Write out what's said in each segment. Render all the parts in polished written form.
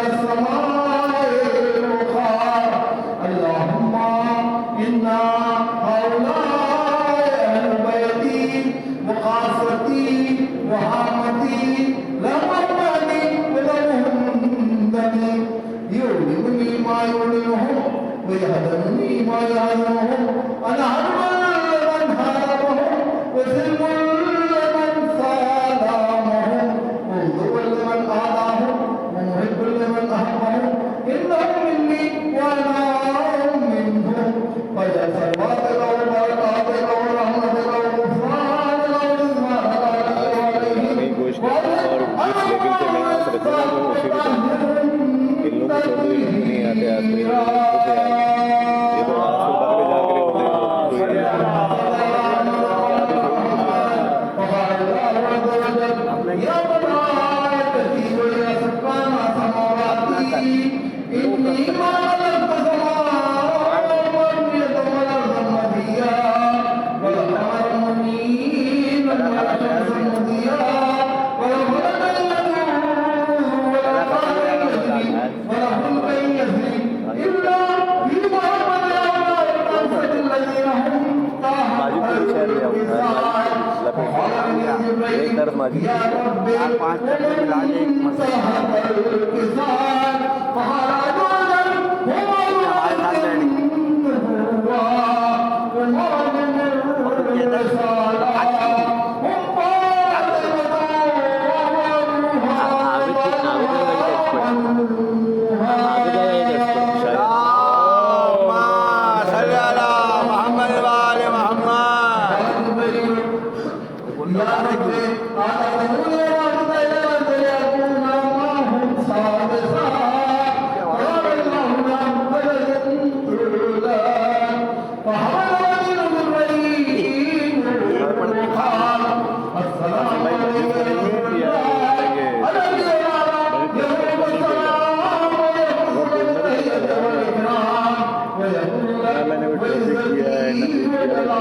السماء ما يعلنهم ويهدمني ما يعلنهم أنا عرض من هاربهم وسلم لمن سالمهم ومذب لمن آذاهم ومحب لمن أحبهم إنهم مني وأنا منهم فيا سلواتك وبركاتك ورحمتك وغفرانك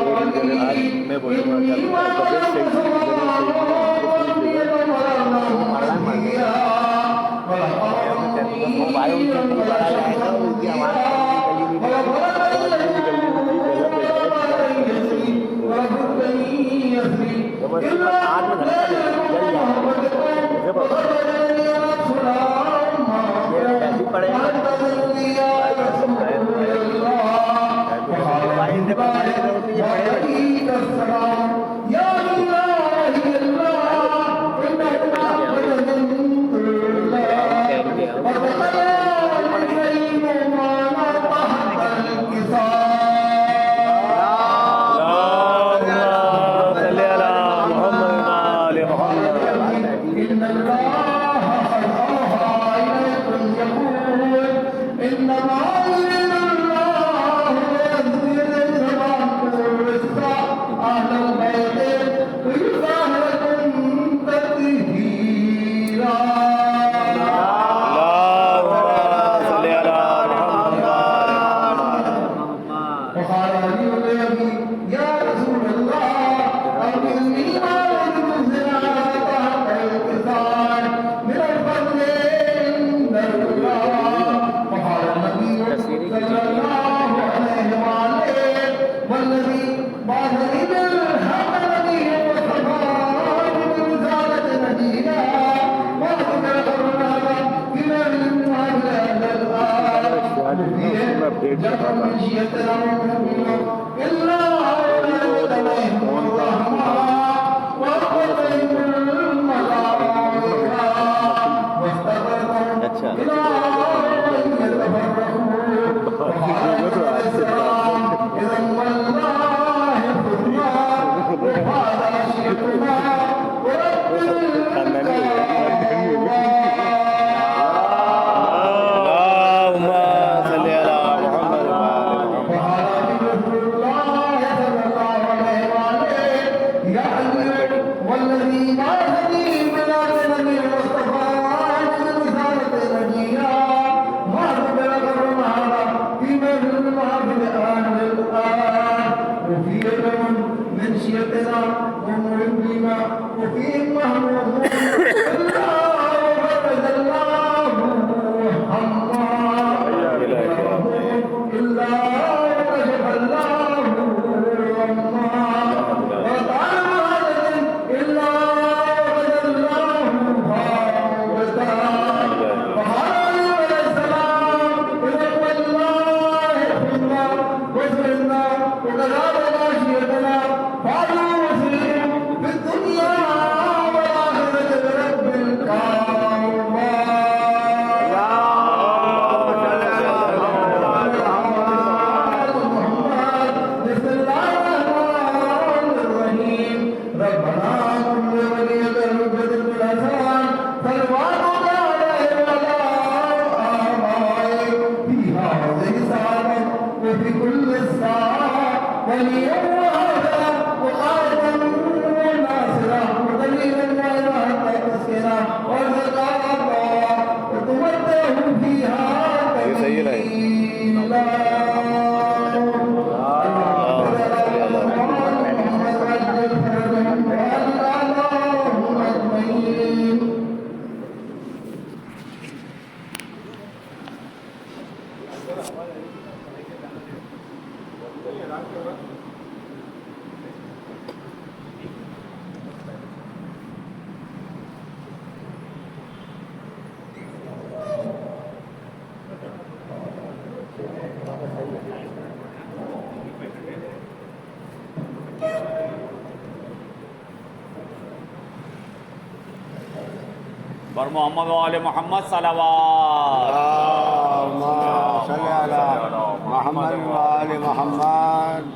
ورضوانك عليهم في كل ساعة وليا وهذا وقائدا وناصرا ودليلا وإلها تسكنا وارزقا وتمتعه فيها طويلا बर मोहम्मद वाले मोहम्मद सलावात मोहम्मद वाले मोहम्मद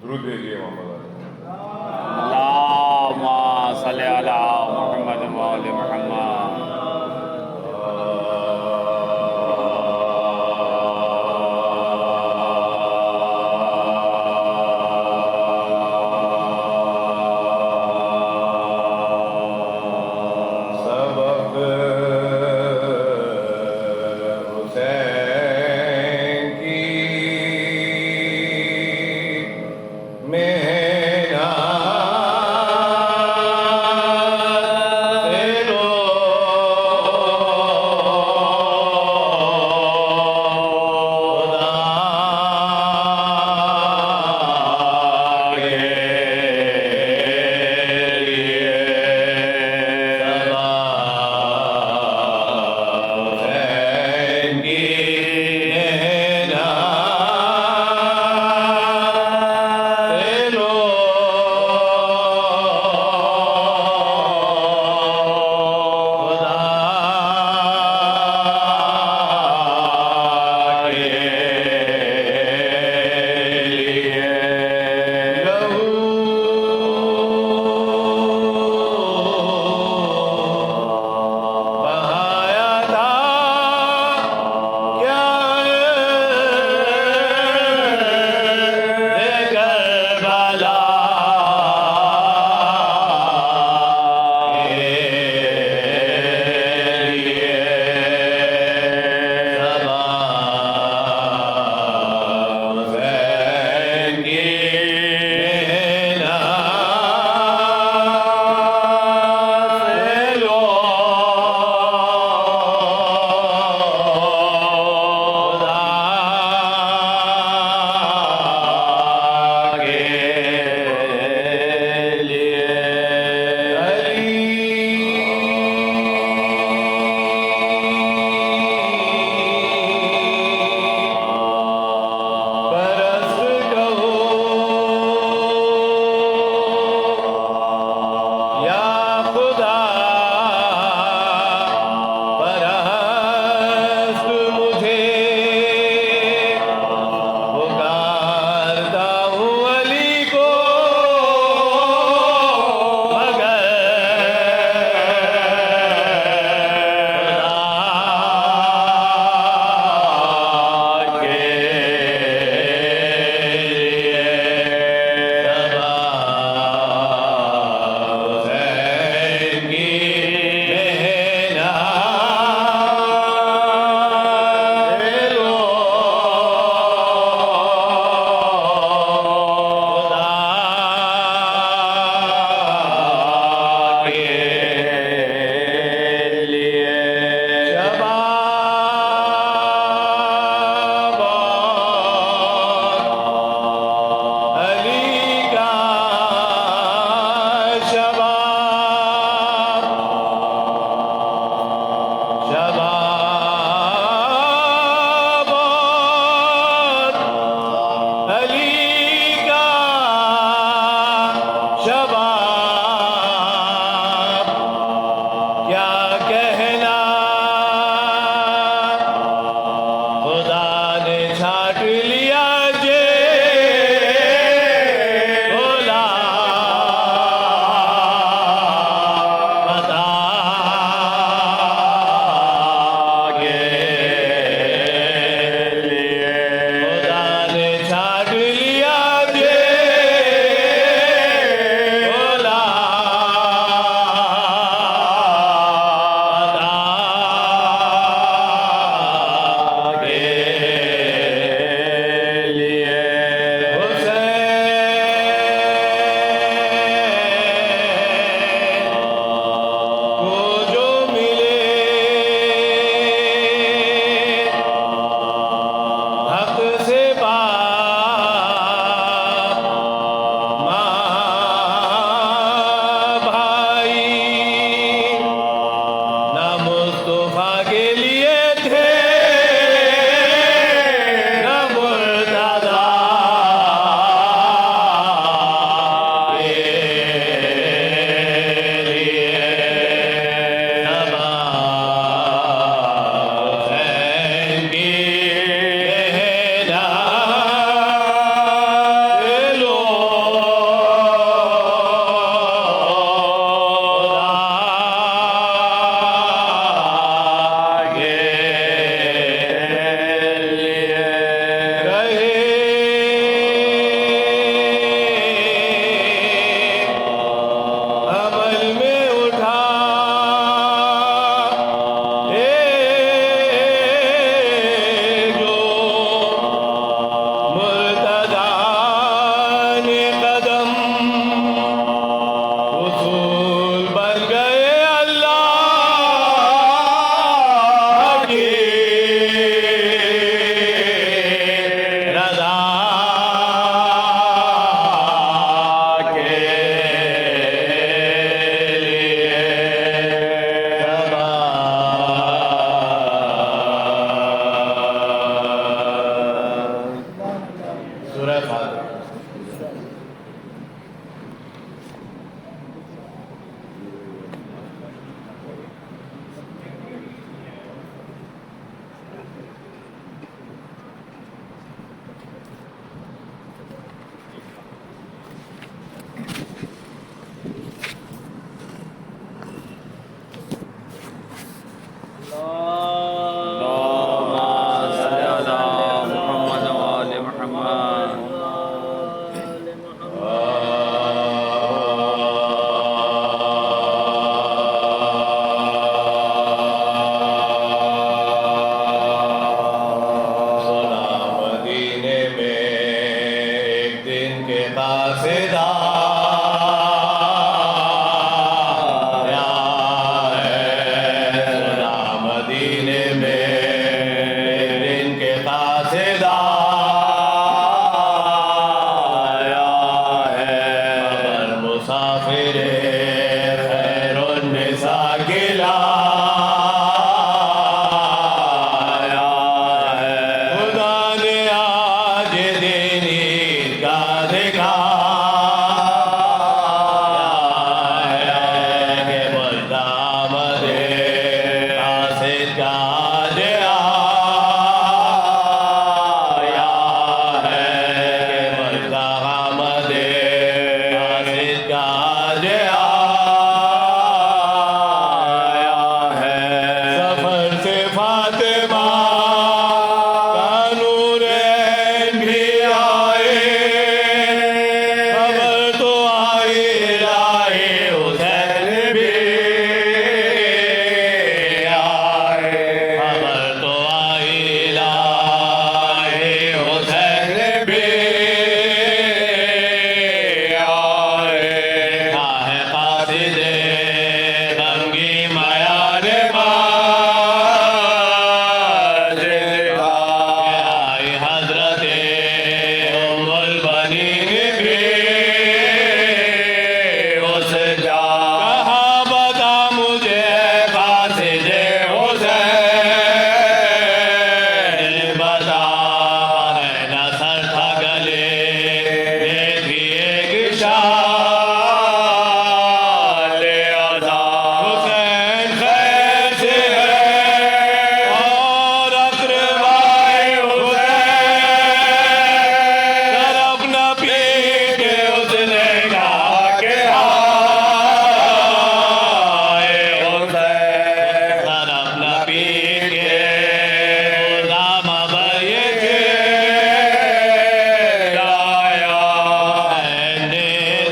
दुरूद भेजिए मोहम्मद वाले। अल्लाहुम्मा सल्ली अला मुहम्मद व आले मुहम्मद। सबक हुसैन की मेहर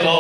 तो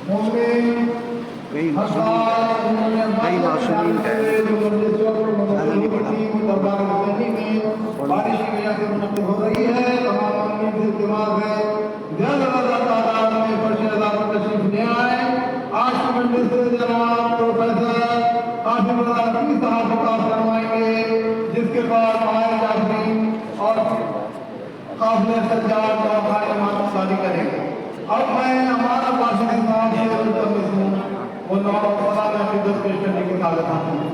मोमिन कई कई मासूमीन का है। बारिश की वजह से मुनक़िद हो रही है। तमाम से इत्तेफाक है ज़्यादा तादाद में फर्शदा पर तशरीफ ले आए। आज की मजलिस से जनाब प्रोफेसर हाफिज़ रज़ी साहब का फरमाएंगे, जिसके बाद माए जाफरीन और काफ़िले सज्जाद और खालिमात शादी करेंगे। अब मैं हमारा पार्षद साहब से मुल्तमिस हूँ वो नौ में अपनी दस पेश करने की ताकत हासिल है।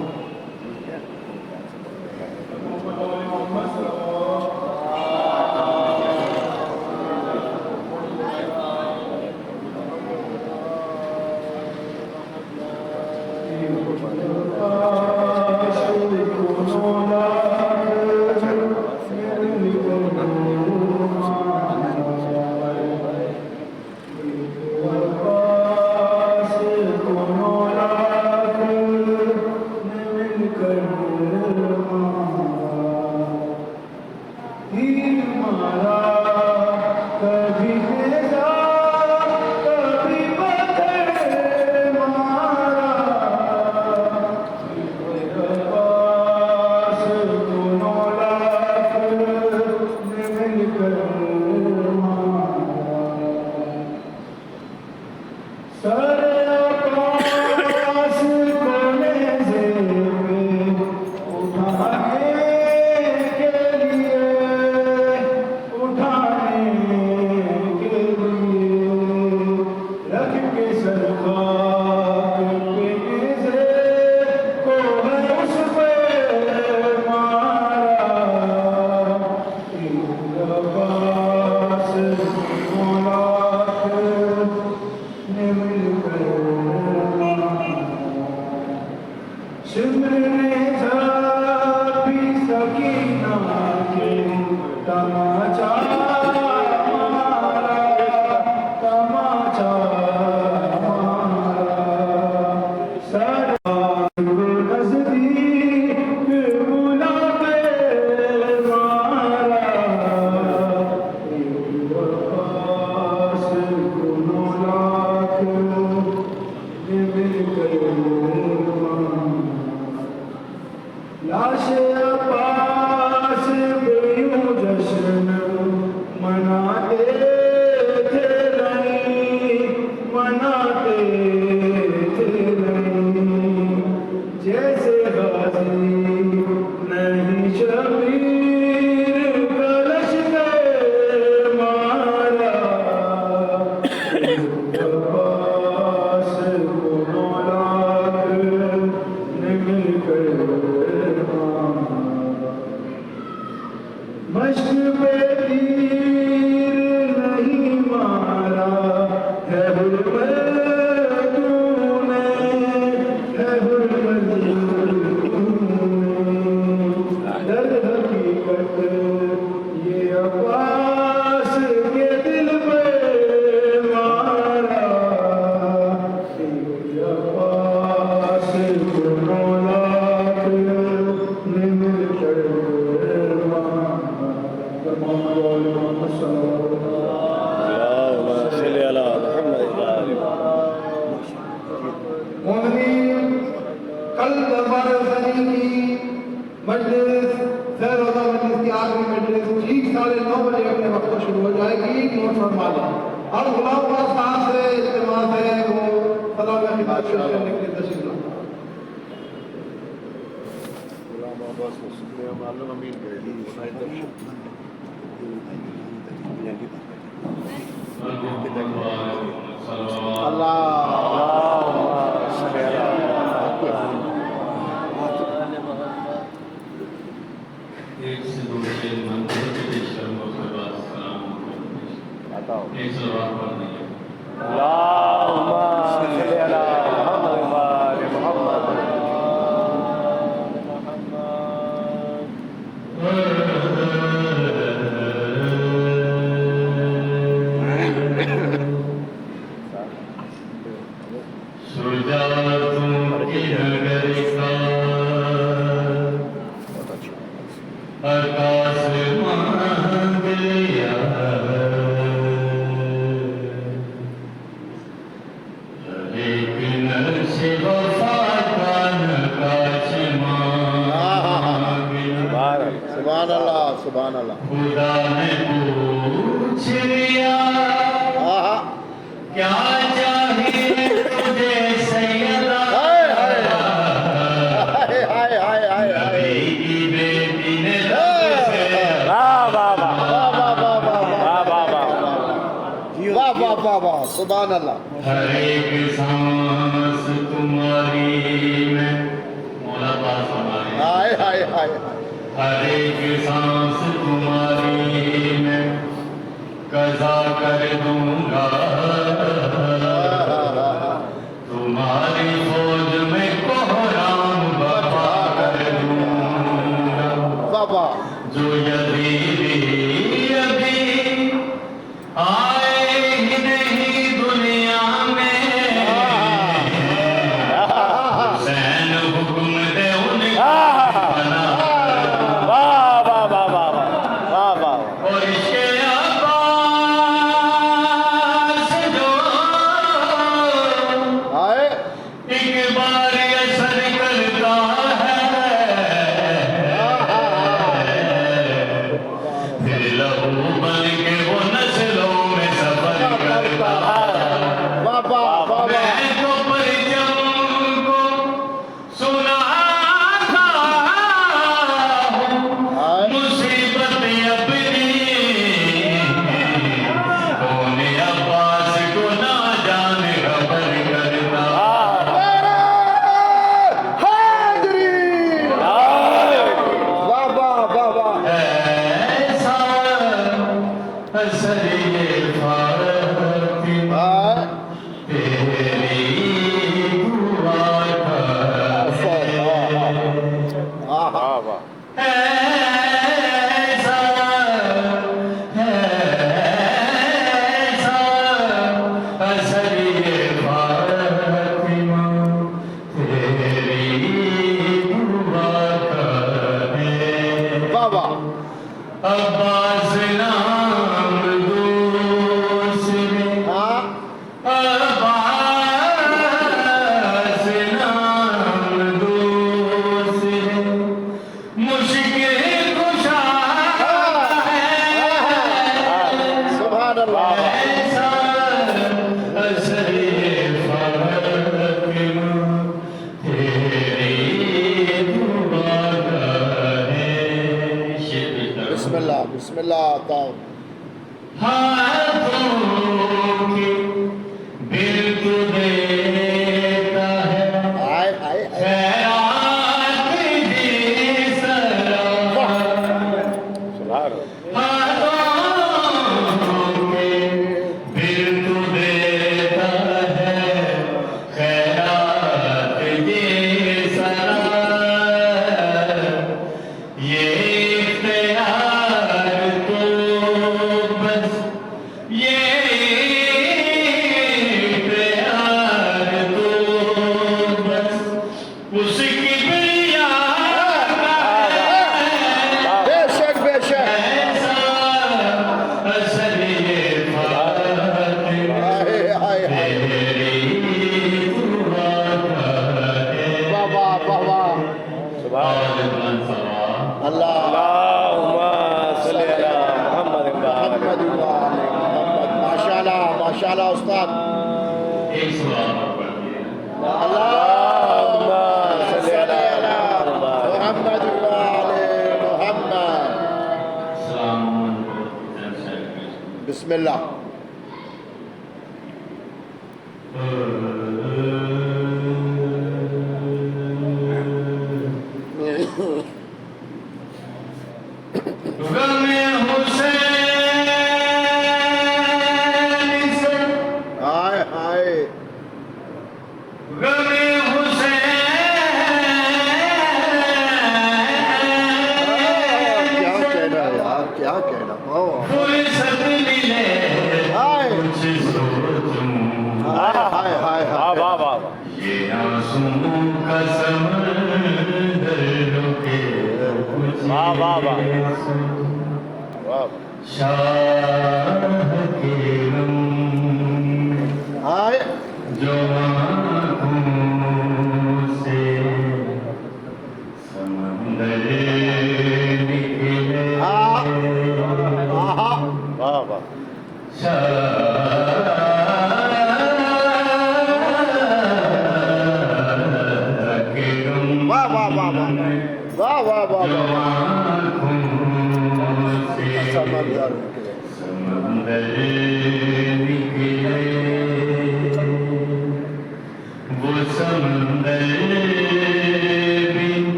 कल दरबार रसानी की मजलिस सैरोज़ा मजलिस की आखिरी मजलिस ठीक 9:30 बजे अपने वक्त पर शुरू हो जाएगी। नोट फरमा लें। अब गुलाम पास साहब से इज्तिमा है वो सलाम की बात करने के लिए तशरीफ लाएं। गुलाम अब्बास को सुनने मालूम अमीन एक से दो से मंत्र के पेश करूंगा, उसके बाद सलाम बताओ। एक सलाम पढ़नी है। अल्लाहुम्मा सल्ली अला मुहम्मद व आले मुहम्मद। सुभान अल्लाह। खुदा ने पूछ लिया आहा, क्या चाहिए तुझे सैयदा, हाय हाय हाय हाय हाय हाय हाय। नबी की बेटी ने रब से वाह वाह वाह वाह वाह वाह वाह वाह वाह वाह वाह वाह वाह वाह, सुभान अल्लाह। हर एक सांस तुम्हारी में, मौला पास हमारे, हाय हाय हाय हर एक सांस तुम्हारी में कज़ा कर दूंगा, तुम्हारी फौज में कोहराम बर्पा कर दूंगा। बाबा जो यजीदी अभी आए ही नहीं दुनिया में, हुसैन हुक्म दे उनका बना, वाह वाह वाह वाह वाह वाह। और इसके अब्बास जो हाय एक बार असर करता है, फिर लहू बन के वो नस्लों में सफर करता है। बाबा बाबा मैं तो परिचम को सुना था हाय मुसीबत अपनी, कौन अब्बास को ना जाने खबर करता। हाजरी बाबा बाबा ऐसा असर ये फातिमा हाय तेरी दुआ का है। आहा वाह ऐसा असर ये फातिमा तेरी दुआ का है। बाबा अब्बास नाम दूसरे, हाँ अब्बास नाम दूसरे, मुश्किल कुशा है। सुभान अल्लाह। ऐसा असर ये फातिमा तेरी दुआ का है। बिस्मिल्लाह बिस्मिल्लाह ताऊ। हाथों की बिल्क देता है, हाय हाय हाय खैरात की सलाह। हाथों के बिल्क देता है, खैरात की सलाह। ये इख्तियार तो बस, ये इख्तियार तो बस उसकी प्रिया का है। बेशक बेशक। ऐसा असर ये फातिमा हाय हाय हाय तेरी दुआ का है। बाबा बाबा अल्लाह अल्लाहुम्मा सल्ली अला मुहम्मद व आले मोहम्मद व आले मोहम्मद। माशाल्लाह माशाल्लाह उस्ताद। एक सवाल और पढ़ दिया। अल्लाहुम्मा सल्ली अला मोहम्मद व आले मोहम्मद। सलाम अलैकुम। बिस्मिल्लाह। गमे हुसैन से, हाय हाय गमे क्या हुसैन से कहना यार, क्या कहना। फुर्सत मिले हाय कुछ सोचूं, हाय हाय हाय वाह वाह वाह वाह। ये आंसुओं का समंदर रुके कुछ वाह वाह वाह। सोचूं। वाह शाह के गम हाय जो आँखों से समंदर निकले, हाँ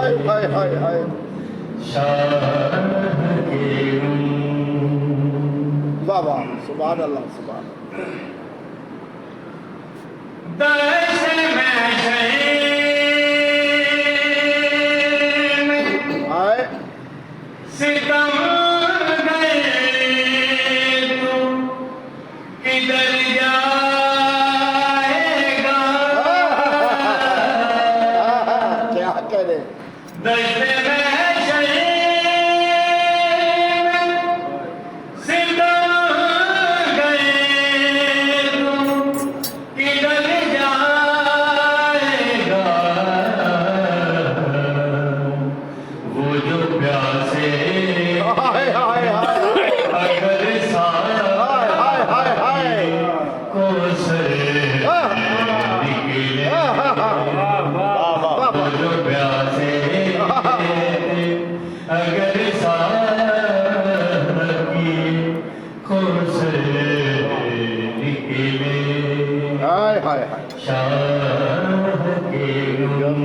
हाय हाय हाय वाह वाह सुभान अल्लाह सुभान हाय सितम गए तू किधर जाएगा क्या कह रहे दश्त में सितम गए तू किधर जाएगा वो जो प्यासे हाय हाय हाय अगर सारा हाय हाय हाय को से निकले वो जो प्यासे अगर सारा की को से निकले हाय हाय हाय शाह के गम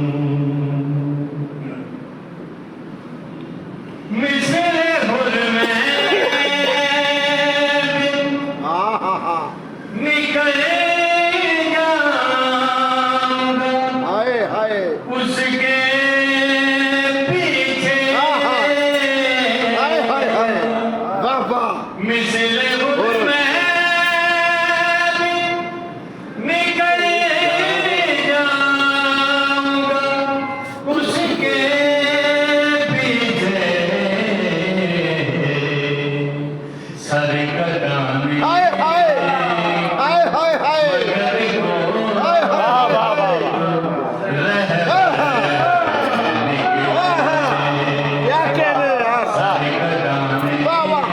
मिसले हुर में हाँ हाँ हाँ निकले जाऊंगा हाय हाय उसके पीछे हाय हाय हाय वाह वाह मिसले हुर में निकले जाऊंगा उसके पीछे सर कदम हाय हाय हाय हाय हाय हाय क्या कह रहे हैं आप? वाह वाह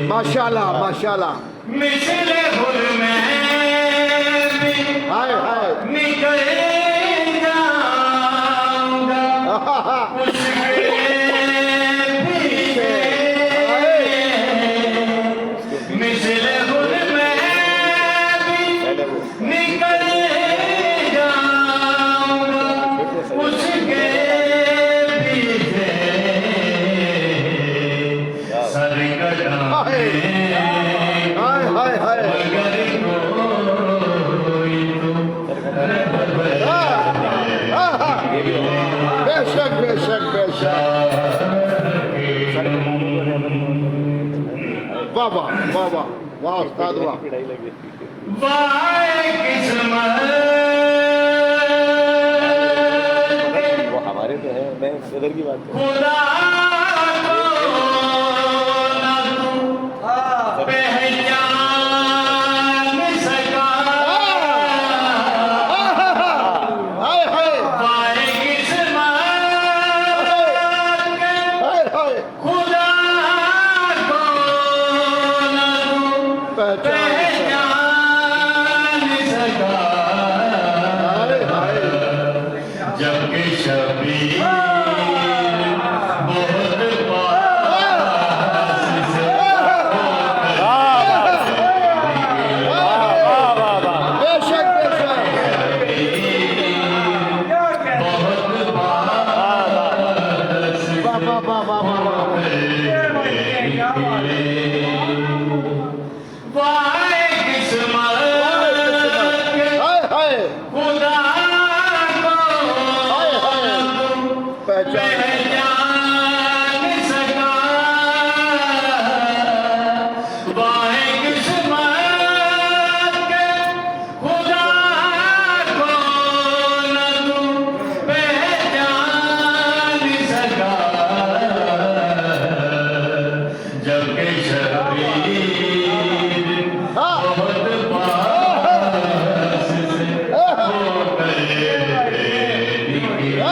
माशाल्लाह माशाल्लाह मिसले हुर में हाय हाय निकले जाऊंगा उसके पीछे मिसले हुर में निकले जाऊंगा उसके पीछे सर हाय हाय हाय हाय बेशक बेशक बेशक वाह वाह वाह वाह वाह उस्ताद वाह वाह किस्मत वो हमारे तो है, मैं उधर की बात खुदा को ना तू पहचान सका हाय हाय वाह किस्मत हाय हाय खुदा को ना तू पहचान पहचान सका हाय हाय जबकि शबीर बहुत पास से बेशक बेशक बहुत पास वाह वाह वाह वाह वाह वाह किस्मत हाय हाय खुदा को हाय हाय पहचान पहचान सका वाह किस्मत खुदा को न तू पहचान सका जबकि शबीर बहुत पास से होकर निकले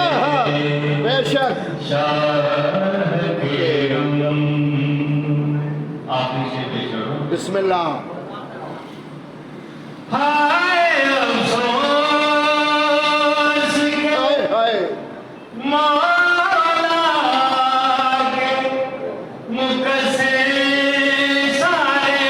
बेशक शाह के गम आखिरी से पेश करो बिस्मिल्लाह हाय अफसोस के हाय हाय मौला के मुकसे सारे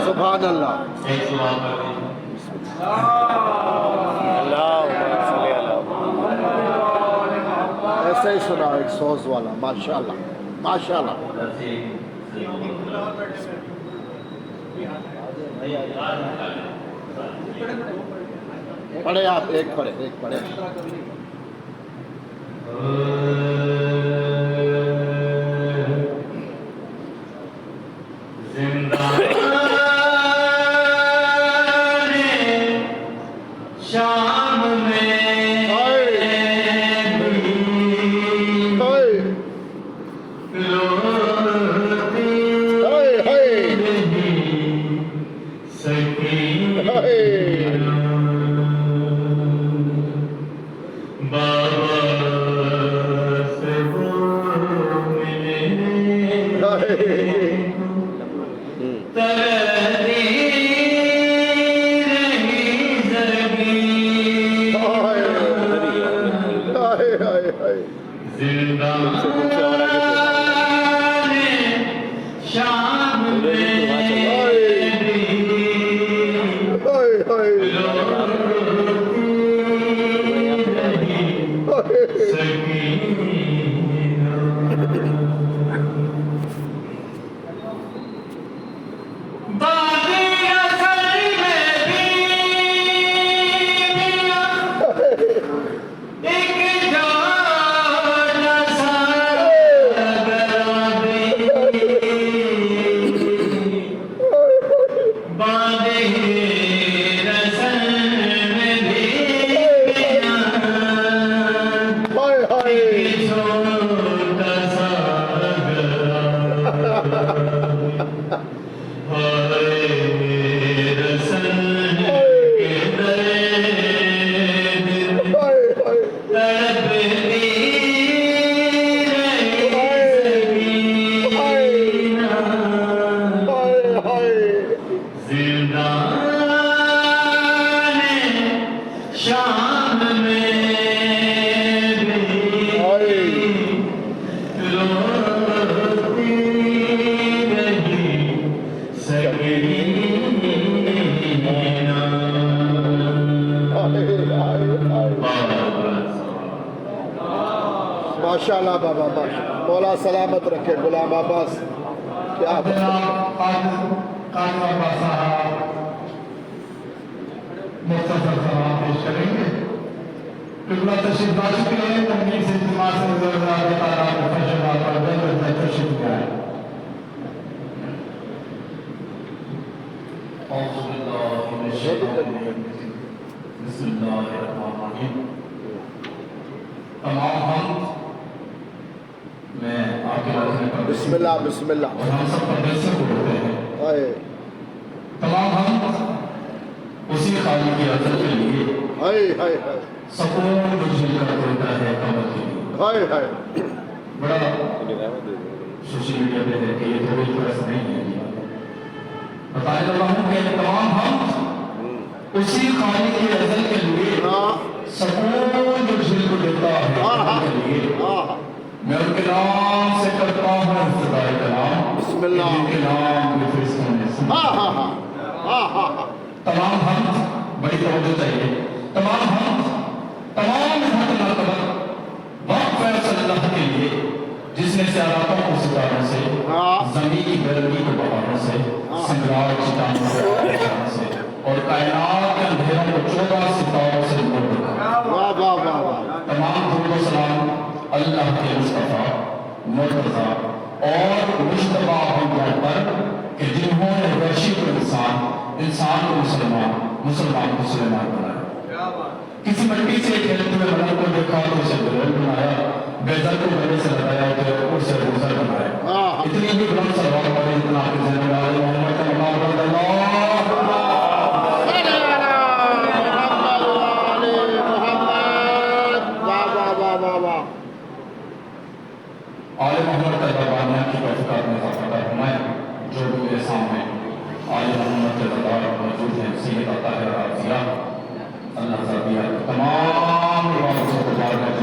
सुभान अल्लाह। ऐसे ही सुना एक सोच वाला, माशाल्लाह माशाल्लाह। पढ़े आप, एक पढ़े एक पढ़े। माशाल्लाह बाबा, मौला सलामत रखे गुलाम अब्बास। क्या मुख्तसर सलाम पेश करेंगे। किबला तशरीफ ला चुके हैं, तकलीफ से इज्तिमा से तशरीफ लाए। तमाम हम मैं आपके बिस्मिल्लाह बिस्मिल्लाह हम सब परदेसी को बोलते हैं। तमाम हम उसी खाली की अदर के लिए सकून मुझे कर देता है कमर के लिए। बड़ा सोशल मीडिया पे है कि ये थोड़ी तरस नहीं है। बताने लगा हूँ कि तमाम हम उसी खाली की अदर के लिए सकून मुझे को देता है कमर के लिए। मैं उनके नाम से करता हूँ खुदाई का नाम, बिस्मिल्लाह के नाम में फरिश्तों से। तमाम हम बड़ी तवज्जो चाहिए। तमाम हम तमाम अल्लाह के लिए जिसने सियारातों को सितारों से, जमीन की गर्मी को पहाड़ों से, सिमरात चट्टानों से और कायनात के अंधेरों को 14 सितारों से नूर दिखाया। तमाम दुरूद व सलाम अल्लाह के मुस्तफा मुर्तज़ा और मुश्तबा पर कि जिन्होंने वहशी को इंसान को मुसलमान को सुलेमान बनाया। किसी मिट्टी से खेलते हुए मलक को देखा तो उसे बुलंद बनाया। गजल को गले से लगाया तो उससे गुजर बनाए इतनी भी बुलंद सलवार पढ़े इतना आपके ज़हन में आए मोहम्मद का मकाम आले मोहम्मद का दरबानिया की बरकत में ज़ाफ़ता फरमाए जो भी मेरे सामने आले मोहम्मद के दरबार मौजूद हैं सैयद ताहिर राज़िया अल्लाह ज़ाबिया तमाम इबादतों को बार बार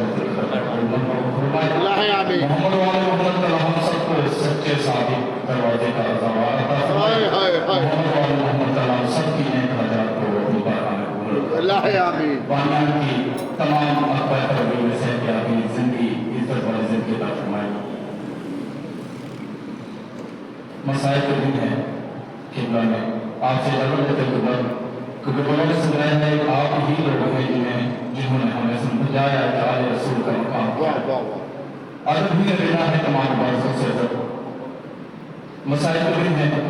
फरमाए मोहम्मद वाले मोहम्मद का हम सबको सच्चे सादिक दरवाजे का ज़वार अता फरमाए मोहम्मद वाले मोहम्मद का हम सबकी नेक हज़ार को अपनी बारगाह में कबूल फरमाए बानिया की तमाम अक़वाल तरबियत में से कि आपकी ज़िंदगी इज़्ज़त वाली ज़िंदगी अता फरमाए मसाइल के दिन है किबला में आपसे जरूर लेते हुए क्योंकि बड़ों ने सुना है आप ही लोग हैं जिन्होंने हमें समझाया कि आले रसूल का मकाम क्या है अदब भी लेना है तमाम बातों से अदब मसाइल के दिन है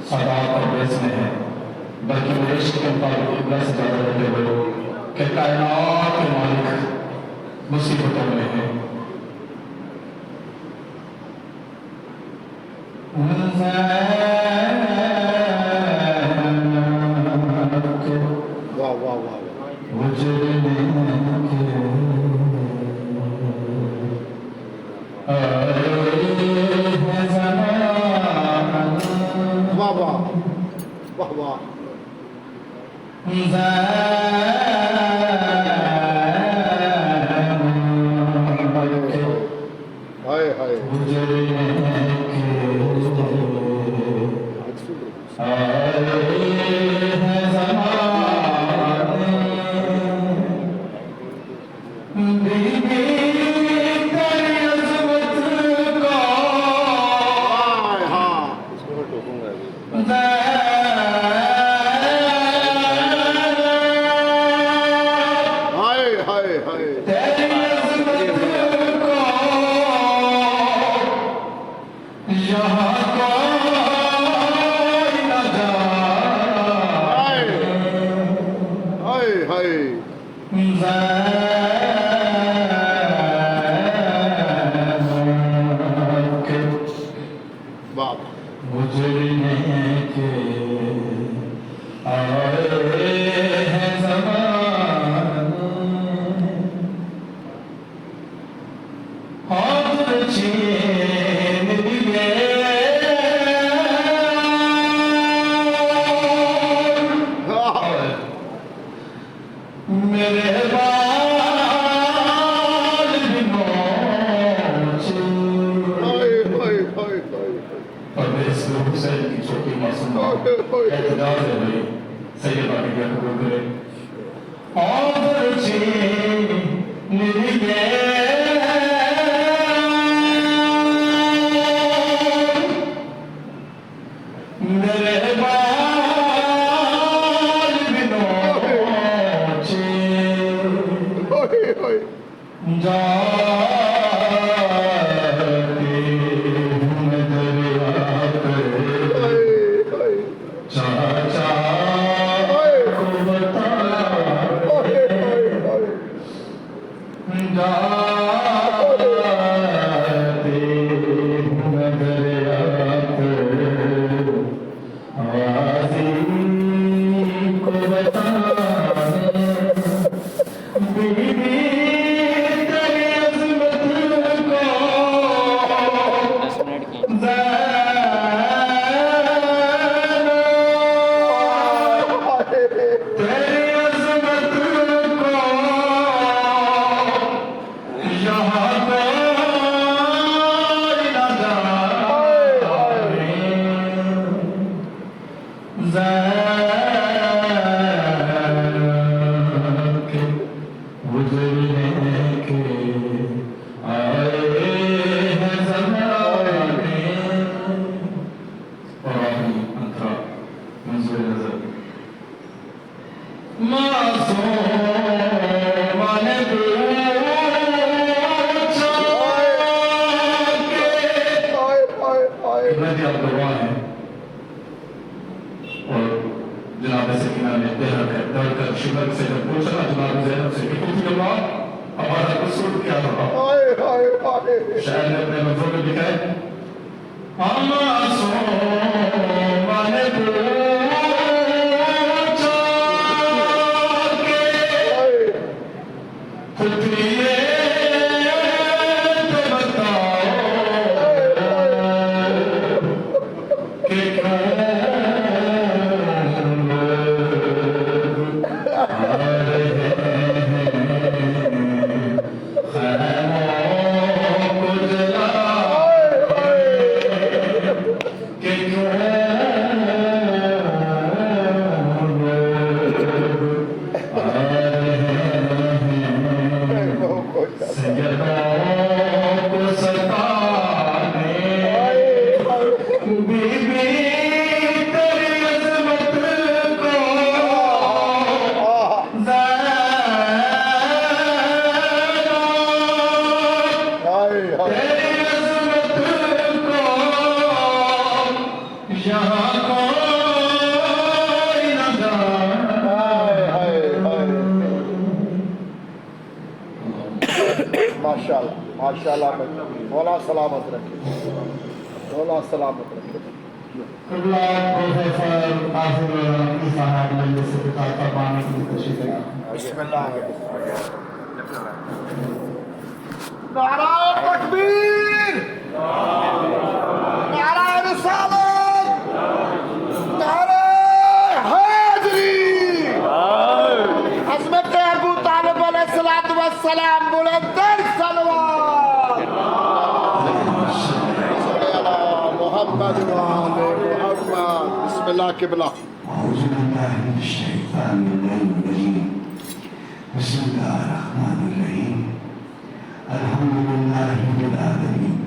सादात और बेस में है बल्कि मवेश के मुताबिक किबला से ज़्यादा लेते हुए कि कायनात के मालिक मुसीबतों में है रसूल क्या हुआ हाय हाय हाय शायद ने अपने लफ्जों में लिखा है मासूमा ने पूछा के खुद ये तो बताओ कि क्यों माशाल्लाह माशाल्लाह मौला सलामत रखे मौला सलामत रखे अल्लाह प्रोफेसर कासिम रहमती साहब ने जैसे किताब का पानी की कोशिश की बिस्मिल्लाह नारा तकबीर नारा रिसालत नारा हैदरी हज़रत अबू तालिब अलैहिस्सलातु वस्सलाम बुलंद सलवात मोहम्मद वाले मोहम्मद बिस्मिल्लाह किबला أعوذ بالله من الشيطان الرجيم بسم الله الرحمن الرحيم الحمد لله رب العالمين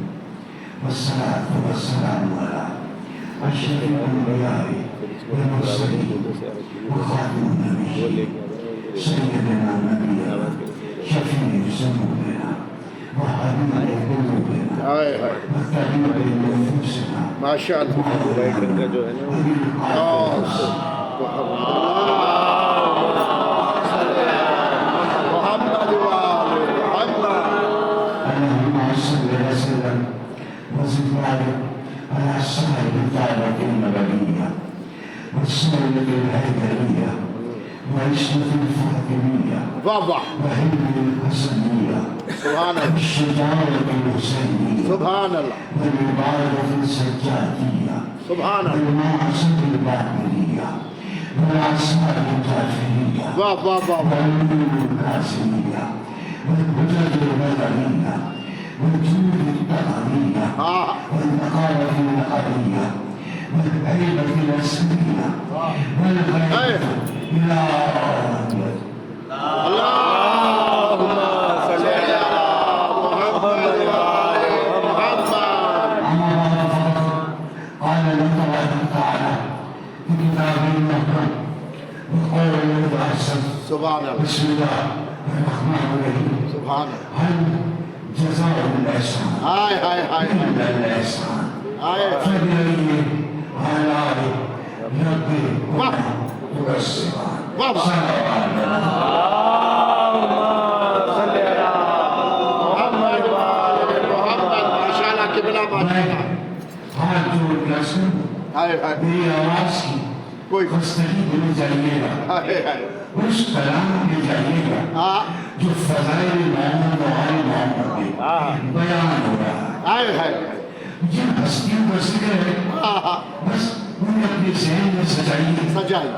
والصلاة والسلام على أشرف الأنبياء والمرسلين وخاتم النبيين سيدنا نبينا شفيع ذنوبنا وحبيب قلوبنا وطبيب نفوسنا ما شاء الله محمد وآله محمد اللهم صل وسلم وزد وبارك على صاحب الدعوة النبوية والسنة الهيكلية وعصمة الفاطمية واضح وحلم الحسنية سبحان الله والشجاعة الحسينية سبحان الله والعبادة السجادية سبحان الله والمعصية الباطنية والأسماء الكافرية واضح واضح والعلوم الكاسمية والهدى البدنية والجود الطهرية والنقاوة النقدية والهيبة الأسمية والغيرة إلى اللهم صل على محمد وآل محمد قال الله تبارك وتعالى في كتابه المحكم وقال له أحسن سبحان الله بسم الله الرحمن الرحيم سبحان الله هل جزاء الإحسان هاي هاي هاي إلا الإحسان هاي فبأي آلاء ربكما تكذبان بابا. محمد وآل محمد ما شاء الله किबला ما شاء الله हाथ जोड़कर सुन هاي هاي मेरी आवाज की कोई मुस्तकीम में जाइएगा هاي هاي उस कलाम में जाइएगा जो फजाइल मोहम्मद और मोहम्मद में बयान हो रहा है هاي هاي जिन हस्तियों का जिक्र है बस उन्हें अपने जहन में सजाइए सजाई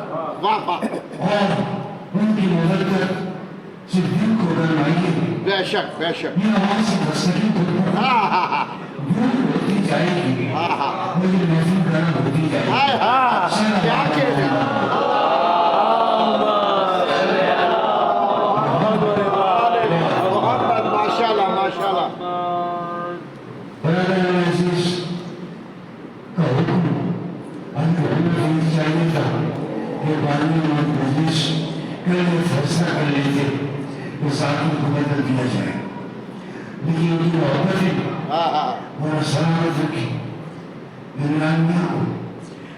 वाह वाह और उनकी मदद से दिल को गरमाइए बेशक बेशक ये आवाज से मुस्तकीम को भूल होती जाएगी लेकिन महफिल गर्म होती जाएगी हाय हाय क्या कह रहे हैं मोहम्मद माशाल्लाह माशाल्लाह बराबर अजीज का हुक्म अंदर होना चाहिए था ये बानी मजलिस कल फैसला कर लेते कि साथी को बदल दिया जाए लेकिन उनकी मोहब्बत है हाँ हाँ और सलामत रखी ईरानिया को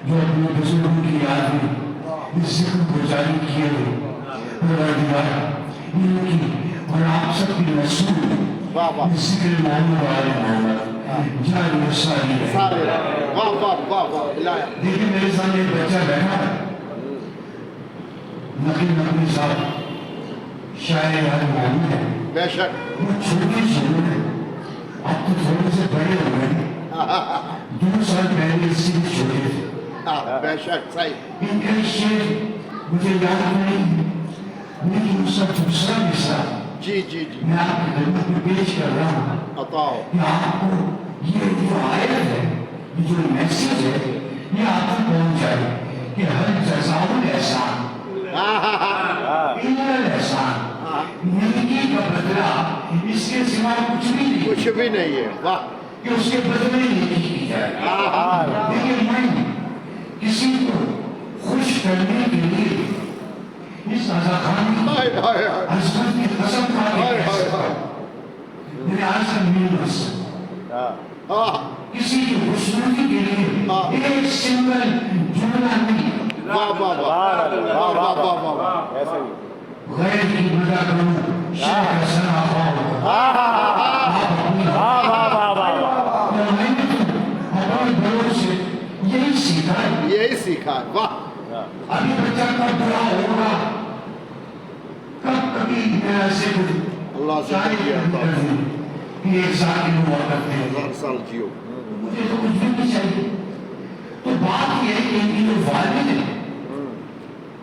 जो अपने बुजुर्गों की याद में इस जिक्र को जारी किए हुए और इनकी और आप सबकी रसूल वाह वाह जिक्र मोहम्मद वाले मोहम्मद जान सारी है। सारे वाह वाह वाह वाह इलाया देखिए मेरे सामने एक बच्चा बैठा है, नकीब नकवी साहब शायर वाले मोहम्मद है, बेशक वो छोटी सी है, आप तो थोड़े से बड़े हो गए, 2 साल पहले इससे भी छोटे थे। बेशक सही इनका शेर मुझे याद नहीं, लेकिन उसका दूसरा हिस्सा जी जी जी मैं आपकी खिदमत में पेश कर रहा हूँ बताओ कि आपको ये जो आयत है, ये जो मैसेज है, ये आप तक पहुँच जाए कि हर जज़ाउल एहसान इल्लल एहसान, नेकी का बदला इसके सिवा कुछ भी नहीं, कुछ भी नहीं है वाह कि उसके बदले नेकी की जाए। देखिए मैं किसी को खुश करने के लिए इस आज़ा खान की हाय हाय हाय अज़मत की कसम खा के हाय कह हाय सकता हाय हूं, मेरे आज़म में बस हाँ किसी की खुशनुदी के लिए एक सिंगल जुमला नहीं, वाह वाह वाह वाह वाह वाह वाह गैर की मदद करूं शेख हसन आफा आप अपनी मैंने तो अपने बड़ों से यही सीखा है। यही सीखा है वाह अभी बच्चा कब बड़ा होगा, कब कभी मेरा से कुछ अल्लाह से शायद किया था कि एक साल की हुआ करते हैं, 1000 साल जियो मुझे तो कुछ भी नहीं चाहिए। तो बात यह है कि इनकी जो वालिद है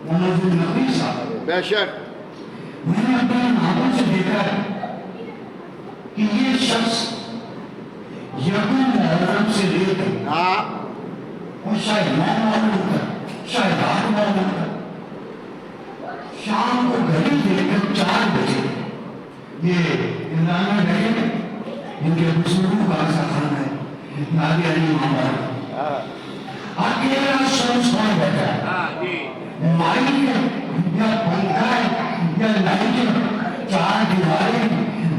मोहम्मद नबी साहब, बेशक मैंने अपने आंखों से देखा है कि ये शख्स यकून मुहर्रम से लेकर हाँ और शायद 9 मुहर्रम तक, शायद 8 मुहर्रम तक, शाम को घड़ी देकर 4 बजे ये इमरान में बैठे, इनके बुजुर्गों का ऐसा खाना है, नादी अली मोहम्मद अकेला सोच बैठा है, माइक या पंखा या लाइट, 4 दीवारें,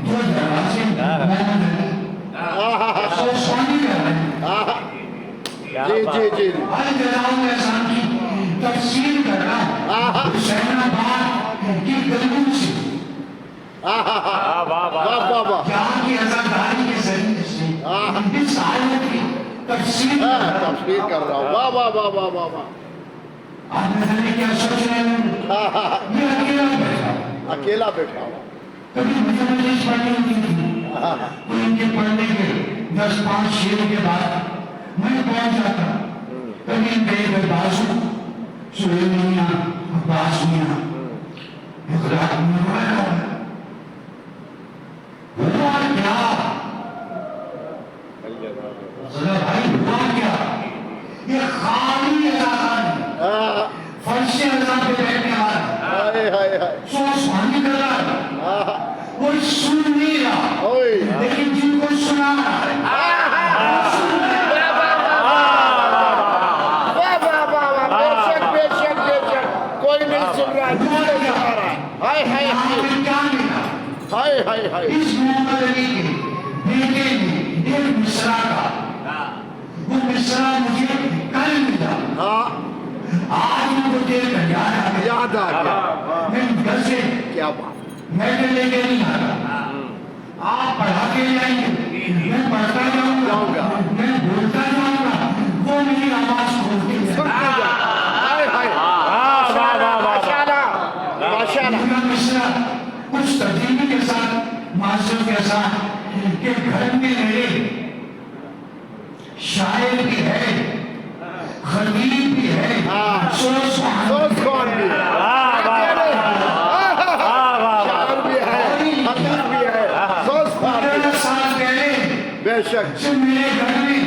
2 दरवाजे, मोहम्मद अली सोचवानी कर रहे हैं। जी जी जी हर जगहों में एहसान की तफसील करना हुसैनाबाद की गलियों से वाह वाह वाह यहाँ की आजादारी के जरिए से इस आयत की तफसील तफसीर कर रहा हूँ वाह वाह वाह वाह वाह वाह आप मैंने क्या सोच रहे हैं, मैं अकेला बैठा, अकेला बैठा हूँ कभी मुझे मजलिस पढ़नी होती थी तो इनके पढ़ने के 10-5 शेर के बाद मैं पहुंच जाता, कभी इनके इधर बाजू सुहेल मियां अब्बास मियां इखलाक में रोया हुआ क्या, जरा भाई हुआ क्या, ये खाली अजान फर्श अजान पे बैठने वाला हाय हाय हाय सोचवानी कर रहा है, कोई सुन नहीं रहा, ओए लेकिन जिनको सुना रहा है बेशक बेशक बेशक कोई नहीं सुन रहा है दूसरे से आ रहा है हाय हाय यहाँ पे क्या मिला, हाय हाय हाय इस मोहम्मद अली के बेटे ने एक मिसरा का, वो मिसरा मुझे कल मिला, हाँ आज मुझे देर कर याद आ गया मैं घर से क्या बात मैं लेके नहीं आता, आप पढ़ा के जाएंगे, मैं पढ़ता जाऊंगा, मैं बोलता जाऊंगा, वो मेरी आवाज खोलती है। सुनते जा हाय हाय माशाल्लाह माशाल्लाह उनका मिश्रा कुछ तब्दीली के साथ मास्टर के साथ कि घर में मेरे शायर भी है, खतीब भी है, सोच कौन भी है शायर भी है खतीब भी है सोच कौन भी है। साल पहले बेशक जब मेरे घर में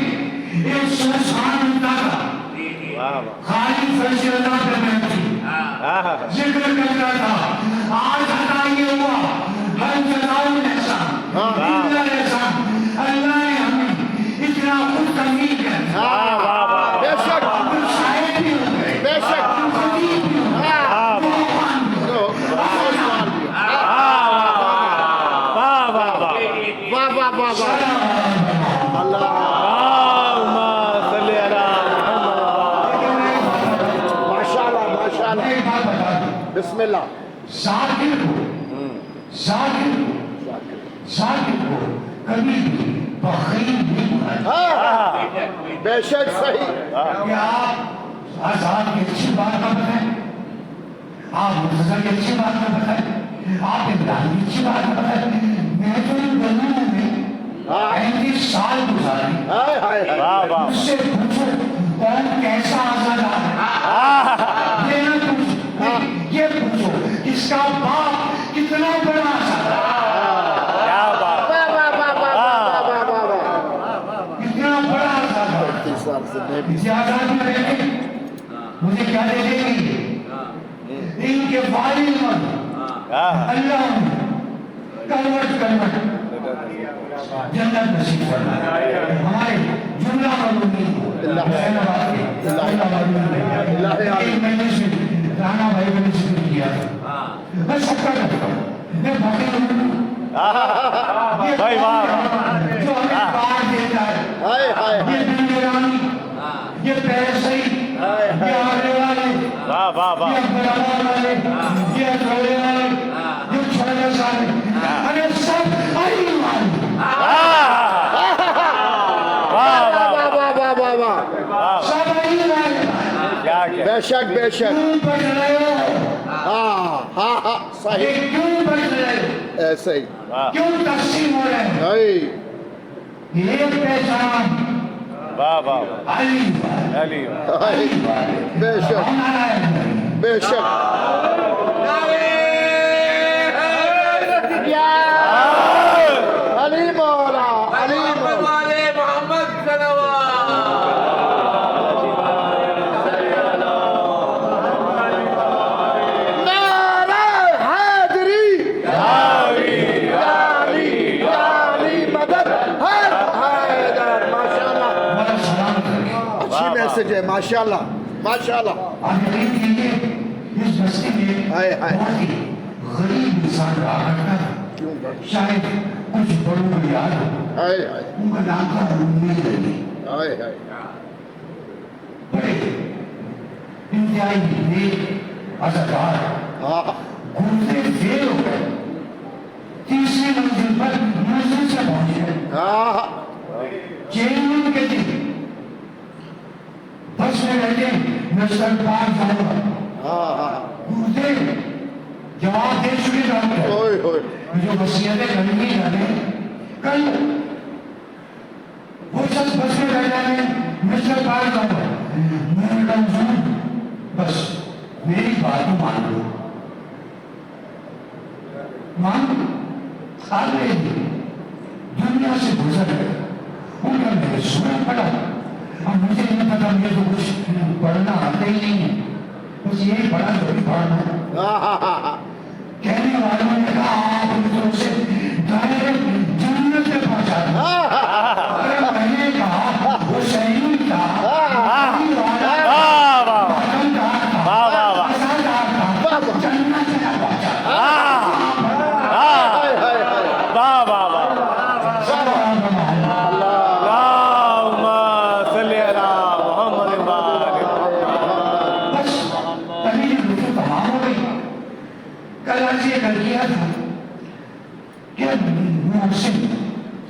एक सुनसान होता था, खाली फर्श अदा पे बैठी जिक्र करता था, आज हटा ये हुआ हर जगह एहसान, इल्लल एहसान, अल्लाह ने हमें इतना खुद तमीज किया, बेशक शायर भी हो गए, बेशक खतीब भी हो गए, कुरान भी हो गए। वाह वाह वाह वाह अल्लाह माशाल्लाह माशाल्लाह एक बात बता दूं, बिस्मिल्लाह साकिर को जाकिर को कभी भी बखील नहीं बनाया। बेशक सही। क्या आप आजाद की अच्छी बात कर बताएं, आप मुर्तजा की अच्छी बात कर बताएं, आप इमरान की अच्छी बात कर बताएं। मैं तो इन दोनों में 35 साल गुजारी। उससे पूछो कौन कैसा आजादार है, ये पूछो किसका बाप कितना बड़ा आजादार, कितना बड़ा आजादार। आजाद में रहने मुझे क्या दे देंगे इनके वालिद मन अल्लाह कन्वर्ट जन्नत नसीब फरमाए। हमारे जुमला मौलवी मैंने से राणा भाई ने जिक्र किया था, मैं सबका करता हूँ, मैं बाकी भाई वाह जो हमें बाहर देता है, ये दुनियानी, ये पैसे, ये आने वाले, वाह वाह वाह ये बराबर वाले, ये छोड़े वाले, ये छोड़ने वाले, अरे सब आई वाले। सब आई वाले। क्या क्या बेशक बेशक। क्यों बच रहे हो? हाँ सही। ये क्यों बच रहे हो? ऐसे ही। क्यों तकसीम हो रहे हैं? एक पहचान वाह वाह अली अली बेशक बेशक। अली मौला अली मौला। मैसेज है माशाल्लाह माशाल्लाह। इस बस्ती में हाय हाय। बहुत ही गरीब इंसान रहा करता था, शायद कुछ बड़ों को याद हो, हाय हाय उनका नाम था उम्मीद अली। हाय हाय। बड़े इंतहाई नेक अज़ादार घूमते फेल हो गए, तीसरी मंजिल पर मंजिल से पहुंचे। चेयरमैन के दिन बस में रहते नेशनल पार्क जाऊंगा, मुझे जवाब दे चुके जाऊंगा जो वसीयतें करनी जाने कल वो सब बस में रह जाने नेशनल पार्क जाऊंगा। मैं कहूँ बस मेरी बात मान लो, मान आगे दुनिया से गुजर गए, उनका मेरे सुना पड़ा। अब मुझे नहीं पता, मुझे तो कुछ पढ़ना आता ही नहीं है, बस यही पढ़ा जो भी पढ़ना। कहने वालों ने कहा आप उनको से डायरेक्ट जन्नत में पहुंचा दो। अरे मैंने कहा वो सही था, जन्नत में पहुंचा।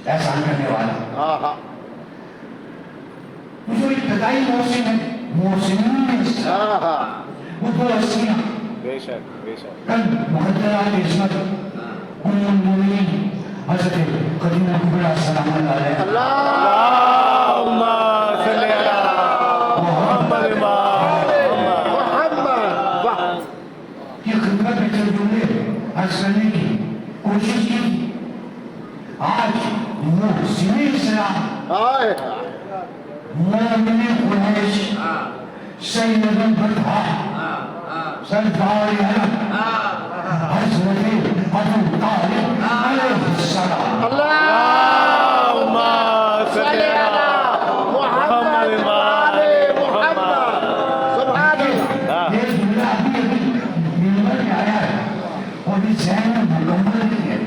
एहसान करने वाला जो इब्तदाई मौसम है, मौसम वो तो अस्सियां बेशक बेशक कल मुक़द्दरा किस्मत उम्मुल मोमिनीन हज़रत क़दीमा कुबरा सलामुल्लाह अलैहा अल्लाहुम्मा सल्ली अला मुहम्मद की खिदमत में चल जुमले अर्ज़ करने की कोशिश की। आज मुहसिन इस्लाम मोमिन कुरैश सैयदुल बतहा सरदार आलम हज़रत अबू तालिब अलैहिस्सलाम अल्लाहुम्मा सल्ली अला मुहम्मद सुभान अल्लाह। ये जुमला अभी मिंबर में आया है और ये ज़हन में मुकम्मल नहीं है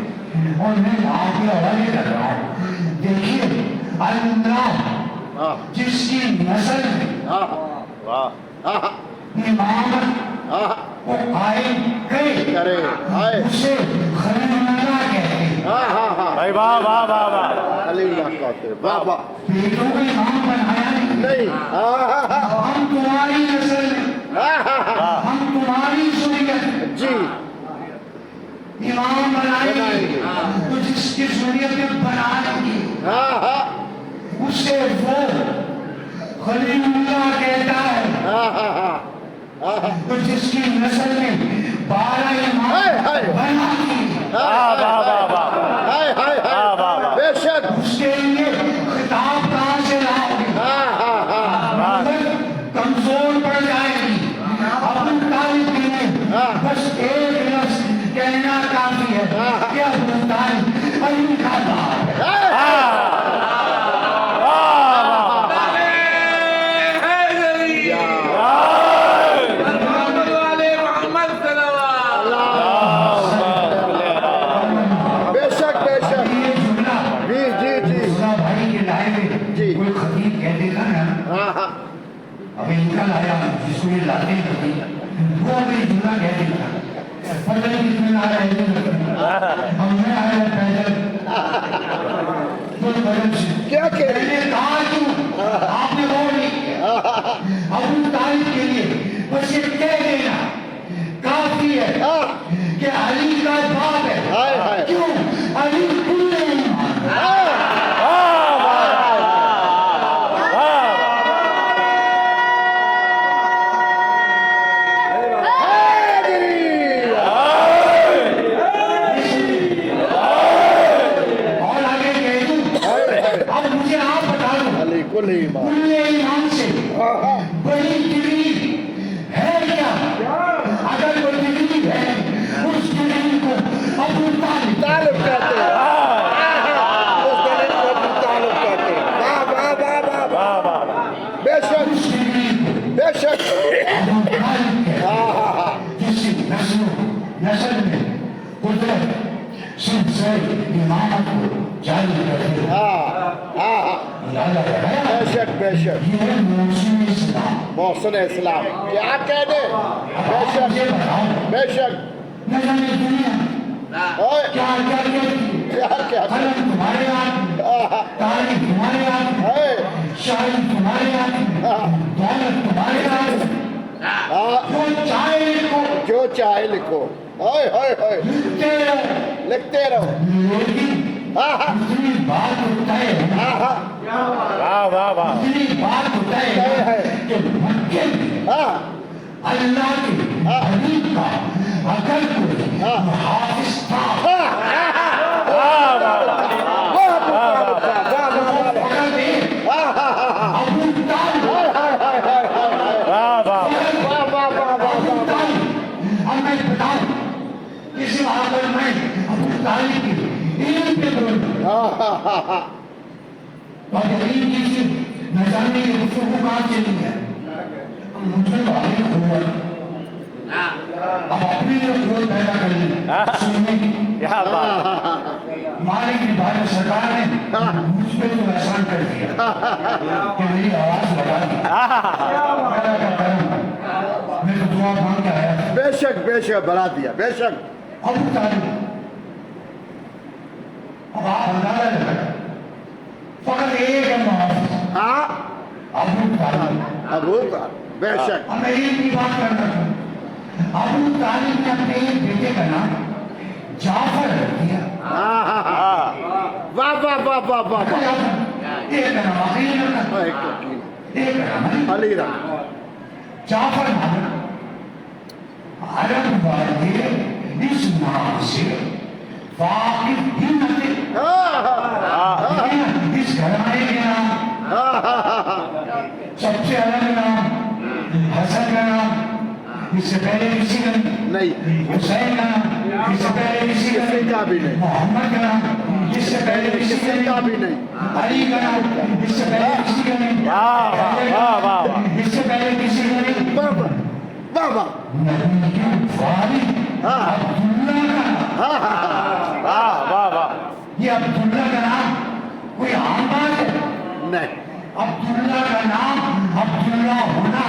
और मैं आपके हवाले कर रहा हूँ। देखिए अल्लाह जिसकी नस्ल वाह इमामत वो कायम करे करे उसे खलील वाह वाह वाह अली अल्लाह कहते वाह वाह बेटों को इमाम बनाया नहीं हम तुम्हारी नस्ल में हम तुम्हारी सुनियत जी इमाम बनाएंगे बनाएंगे। तो जिसकी सुनियत में बनाएंगे उसे वो खलीलुल्लाह कहता है तो जिसकी नस्ल में 12 इमाम हाय, हाय। बनाएंगे वाह वाह वाह वाह हाय हाय वाह वाह वाह बेशक उसके लिए खिताब कहाँ से लाओगे कमजोर पड़ जाएगी अबू तालिब के लिए बस एक लफ्ज कहना काफी है कि अबू तालिब अली का बाप है बेशक बेशक ये जुमला जी जी जी दूसरा भाई के लाए में जी। कोई खतीब कह देगा ना अब इनका लाया जिसको ये लाते हैं वो अभी जुमला कह देगा पता नहीं किसमें ला रहा है हमने आया पैदल तो बड़े क्या कह रही मैंने कहा क्यों आपने वो नहीं किया अबू तालिब के लिए बस ये कह देना काफी है कि अली का बाप है हाय, हाय। क्यों अली कुल्ले ईमान और आगे कह दूं अब मुझे आप बता दो अली कुल ईमान कुल्ले ईमान से बड़ी डिग्री है क्या अगर कोई डिग्री है उस डिग्री को अबू तालिब तालिब कहते हैं उस दलित को अबू तालिब कहते हैं वाह वाह वाह वाह वाह वाह वाह उस बेशक डिग्री को बेशक अबू तालिब कहते हैं जिसकी नस्ल में कुदरत सिलसिले इमामत को जारी करते हैं अंदाजा लगाया बेशक बेशक ये है मौसम इस्लाम मोहसिन इस्लाम क्या कहने अब आप बेशक मुझे बताओ बेशक न जाने दुनिया ओए क्या क्या कहती है क्या क्या कलम तुम्हारे हाथ में, तारीख तुम्हारे हाथ में, है शायरी तुम्हारे हाथ में, दौलत तुम्हारे हाथ में, जो चाहे लिखो जो चाहे लिखो ओए ओए ओए लिखते रहो लिखते रहो लेकिन इतनी बात तय है वाह वाह वाह इतनी बात तय है कि मक्के में अल्लाह के हबीब का अगर कोई हाफिज था पकड़ दे अबू तालिब वाह वाह अबू तालिब अब मैं बताऊं किसी अगर मैं अबू तालिब की ईद पे बोलूं और ईद की न जाने की गुफ्तगू कहाँ चली है मुझे तो आगे हुआ अब अपने लिए खोल पैदा कर ली सुनने की क्या बात मालिक की भारत सरकार ने मुझ पे तो एहसान कर दिया कि मेरी आवाज लगा दी मैं क्या करूं मैं तो दुआ मांग के आया था बेशक बेशक बना दिया बेशक अबू तालिब अब आप अंदाजा लगाए फकत एक है मुहाफिज हाँ अबू तालिब अबू बेशक अब मैं एक की बात करना चाहूँ अबू तालिब ने अपने एक बेटे का नाम जाफर रख दिया वाह वाह वाह वाह वाह वाह एक का नाम अकील रखा एक का नाम अली राम जाफर नाम अरब वाले इस नाम से वाकिफ भी न थे इस घराने के नाम सबसे अलग नाम हसन का नाम इससे पहले किसी का नहीं हुसैन का नाम इससे पहले किसी का भी नहीं मोहम्मद का नाम इससे पहले किसी का भी नहीं अली का नाम इससे पहले किसी का नहीं वाह वाह इससे पहले किसी का नहीं वाह वाह वाह नबी के वालिद अब्दुल्ला का नाम वाह वाह वाह ये अब्दुल्ला का नाम कोई आम बात है नहीं अब्दुल्ला का नाम अब्दुल्ला होना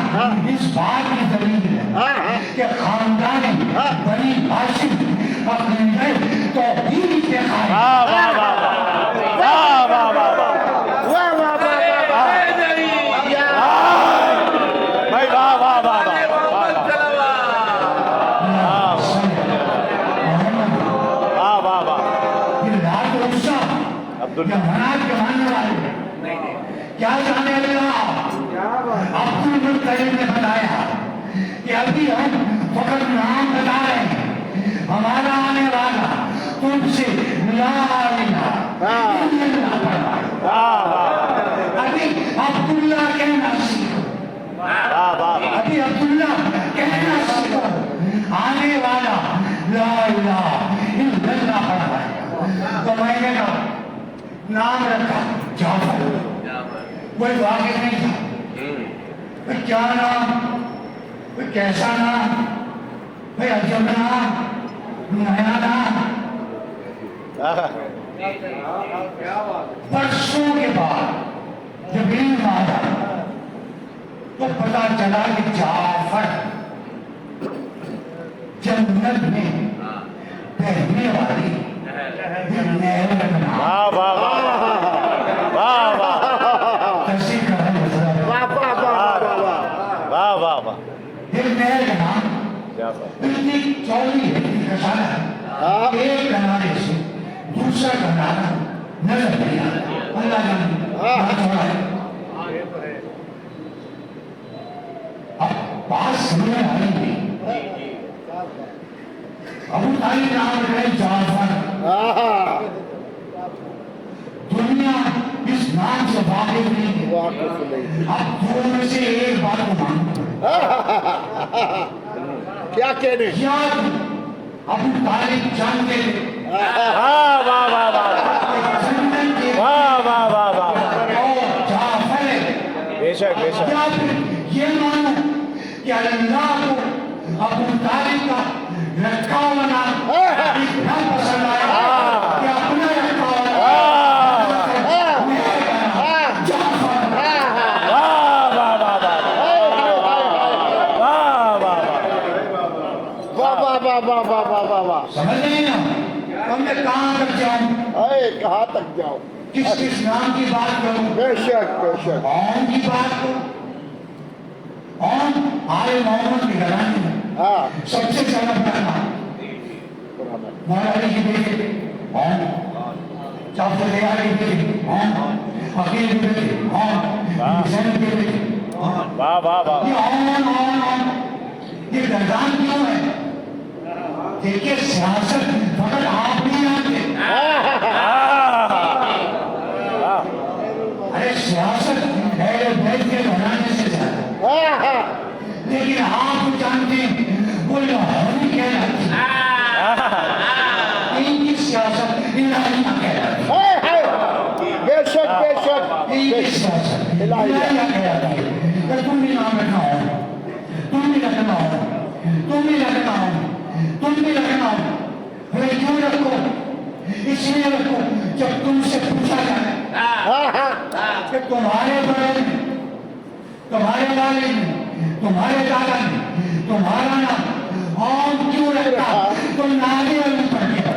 इस बात की दलील है कि खानदान बनी हाशिम अपने तो ही वाह वाह वाह जमानात के मानने वाले क्या जाने अल्लाह अब्दुल मुत्तलिब ने बताया कि अभी हम फकत नाम बता रहे हैं, हमारा आने वाला तुमसे ला इलाहा इल्लल्लाह अभी अब्दुल्ला कहना सीखो, अभी अब्दुल्ला कहना सीखो, आने वाला ला इलाहा इल्लल्लाह पढ़ाएगा। तो मैंने कहा नाम रखा जाफर, कोई वाकिफ नहीं था, क्या नाम, कैसा नाम, भाई अजब नाम, नया नाम। परसों के बाद जब इल्म आया तो पता चला कि जाफर जन्नत में पहनने वाली इतनी चौड़ी है एक किनारे से दूसरा किनारा नजर नहीं आता, अल्लाह जाने अब बात समझ आई नहीं। अबू तालिब नाम है जाफर, दुनिया इस नाम से वाकिफ नहीं है। अब दोनों में से एक बात को मांगो, क्या कहने, क्या अबू तालिब जानते थे बेशक बेशक, क्या फिर ये मानो कि अल्लाह को अबू तालिब का रखा हुआ नाम इतना पसंद आया कि अपना रखा हुआ समझ नहीं ना, तो मैं कहाँ तक जाऊँ, कहाँ तक जाओ, किस किस नाम की बात करूँ, बेशक बेशक, कौन की बात करूँ, कौन आले मोहम्मद की घरानी में हाँ सबसे ज्यादा पढ़ना मौलाना की बेटे कौन, जाफर दयाल की बेटे कौन, अकील की बेटे कौन, हुसैन की बेटे कौन, वाह वाह वाह, ये दरगान क्यों है? देखिए सियासत फकत आप नहीं जानते, अरे सियासत पहले बैठ के बनाने से ज्यादा, लेकिन आप जानते हैं वो लाहौरी कहलाती है, इनकी सियासत इलाहिया कहलाती है, बेशक बेशक इनकी सियासत इलाहिया कहलाती है। तुम भी नाम रखना हो, तुम भी रखना हो, तुम भी रखना हो, तुम भी रखना हो, अरे क्यों रखो, इसलिए रखो जब तुमसे पूछा जाए कि तुम्हारे बड़े ने, तुम्हारे वाले ने, तुम्हारे दादा ने तुम्हारा नाम और क्यों रखा, तुम नारे और पढ़ के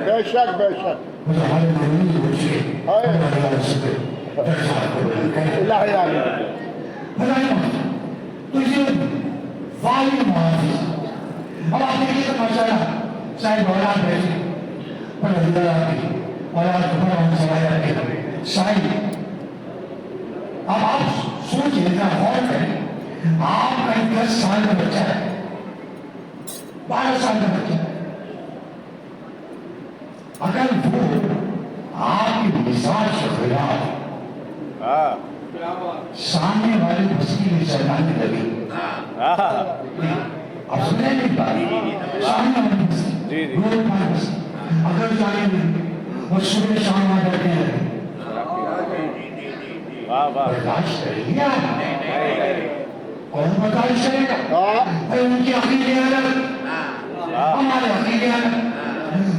बेशक बेशक, तुझे वाली मुआफ़ी, अब आप देखिए तो माशाअल्लाह शायद औलाद बैठी पर अल्लाह की औलाद को बड़ा सवाया के शायद, अब आप सोचिए ना, गौर करें, आपका 10 साल का बच्चा है, 12 साल का बच्चा है, अगर वो आपकी मिजाज के खिलाफ सामने वाले बस्ती में चलाने लगे, अब सुने नहीं पाए, सामने वाली बस्ती रोड पर बस्ती अगर जाने में वो सुबह शाम आ जाते हैं, वाह वाह बर्दाश्त कर लिया कौन बर्दाश्त करेगा? भाई उनके अकीदे अलग, हमारे अकीदे अलग,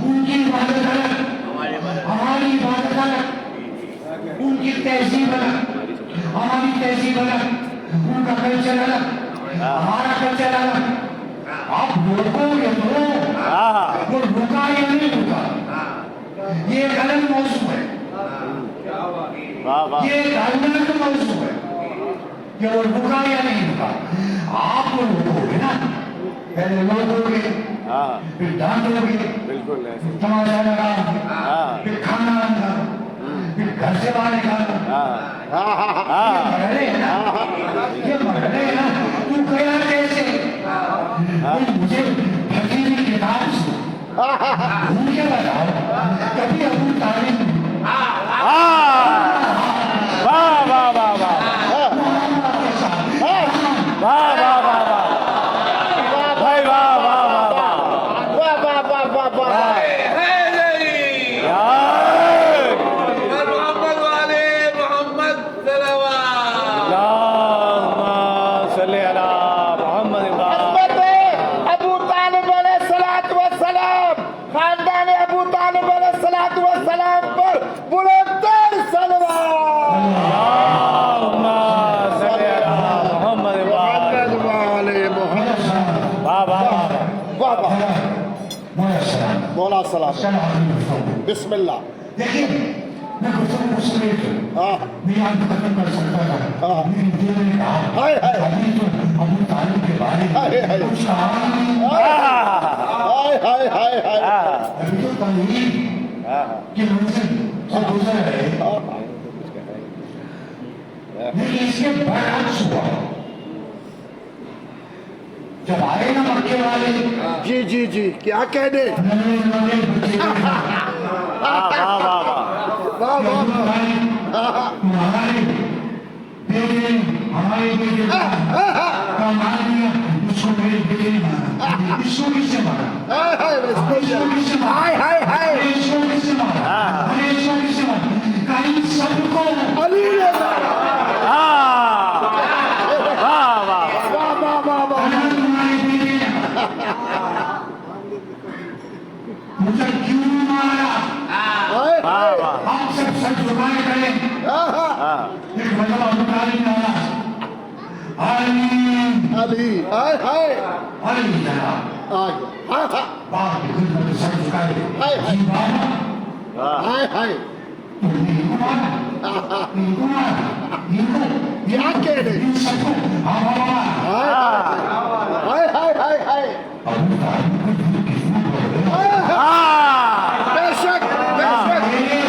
उनकी इबादत अलग, हमारी इबादत अलग, उनकी तहजीब अलग, हमारी तहजीब अलग, उनका कल्चर अलग, हमारा कल्चर अलग। आप रोकोगे तो वो रुका या नहीं रुका, ये एक अलग मौजूद है, वाह वाह ये एक अलग मौजूद है कि वो रुका या नहीं रुका। आप वो रोकोगे ना, पहले रोकोगे, फिर डांटोगे, बिल्कुल ऐसे तमाशा लगाओगे, फिर खाना बंदा, फिर घर से बाहर निकालो। ये मरहले है ना, ये मरहले है ना। तू गया कैसे? मुझे फकीर की किताब से भूल के बताओ, कभी अबू तालिब वाह वाह वाह वाह वाह वाह वाह वाह भाई वाह वाह वाह वाह वाह वाह वाह वाह वाह यार मोहम्मद वाले मोहम्मद अल्लाहुम्मा सल्ली अला मोहम्मद अबू तालिब अलैहिस्सलातु वस्सलाम, खानदान अबू तालिब अलैहिस्सलातु वस्सलाम पर बुलंदर सलवात। अल्लाहुम्मा सल्ली अला मोहम्मद मोहम्मद वाले मोहम्मद। वाह वाह वाह वाह वाह सलाम मौला सलाम। सलाम। बिस्मिल्लाह। देखिए मैं गुफ्तगू मुस्लिम मैं आज खत्म कर सकता था, लेकिन दिल ने कहा हाय हाय अभी तो अबू तालिब के बारे हाय में हाय कुछ कहा नहीं। हाय हाय हाय हाय। अभी तो तनवीर की मंजिल से गुजर रहे, लेकिन इसके बरअक्स हुआ। जब आए ना मक्के वाले, जी जी जी क्या कहने। नन्हे नन्हे बच्चे वाह वाह वाह वाह वाह हमारे बेटे हमारे बेटे का मार दिया, उसको मेरे बेटे ने मारा, इसको किससे मारा? हाय हाय इसको किससे मारा? हाय हाय हाय। इसको किससे मारा? अरे इसको किससे मारा? कहीं सबको अली ने वाह वाह वाह वाह वाह वाह। अगर तुम्हारे बेटे ने मुझे क्यों मारा? हाय हाय। हम सब सच झुकाए खड़े, एक मतलब अबू तालिब ने आया, अली अली हाय हाय। अली जनाब हाय हाय बाप की खिदमत में सर झुकाए, हाय, हाय। जी बाबा हाय हाय। तुमने इनको मारा, इनको मारा, इनको क्या कहने। इन सबको हाँ बाबा। हाय हाय हाय हाय हाय। अबू तालिब को दिल कितना बढ़ गया। बेशक बेशक। मेरे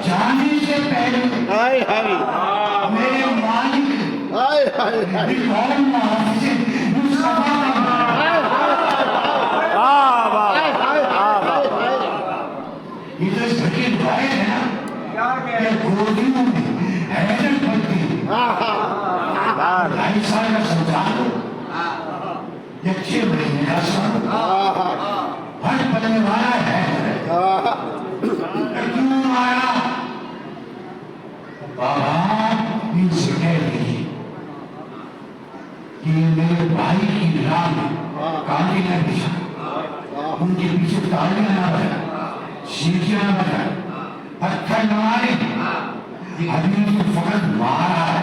जाने से पहले हाय हाय मेरे मालिक हाय हाय हाय। कौन मुहाफिज उस सभा का हाय हाय वाह वाह हाय हाय हाय हाय। इधर सके दुआएं है ना, ये गोदियों में हैरत बनती। हाँ हाँ 2.5 साल का संसार हो, ये 6 महीने का साल हो, हर पलने वाला है। क्यों आया? बाबा इनसे कह दीजिए कि मेरे भाई की राह में कांटे न बिछा, उनके पीछे तालियां न बजा, सीटियां न बजा, पत्थर न मारे, अभी तो फकत मारा है,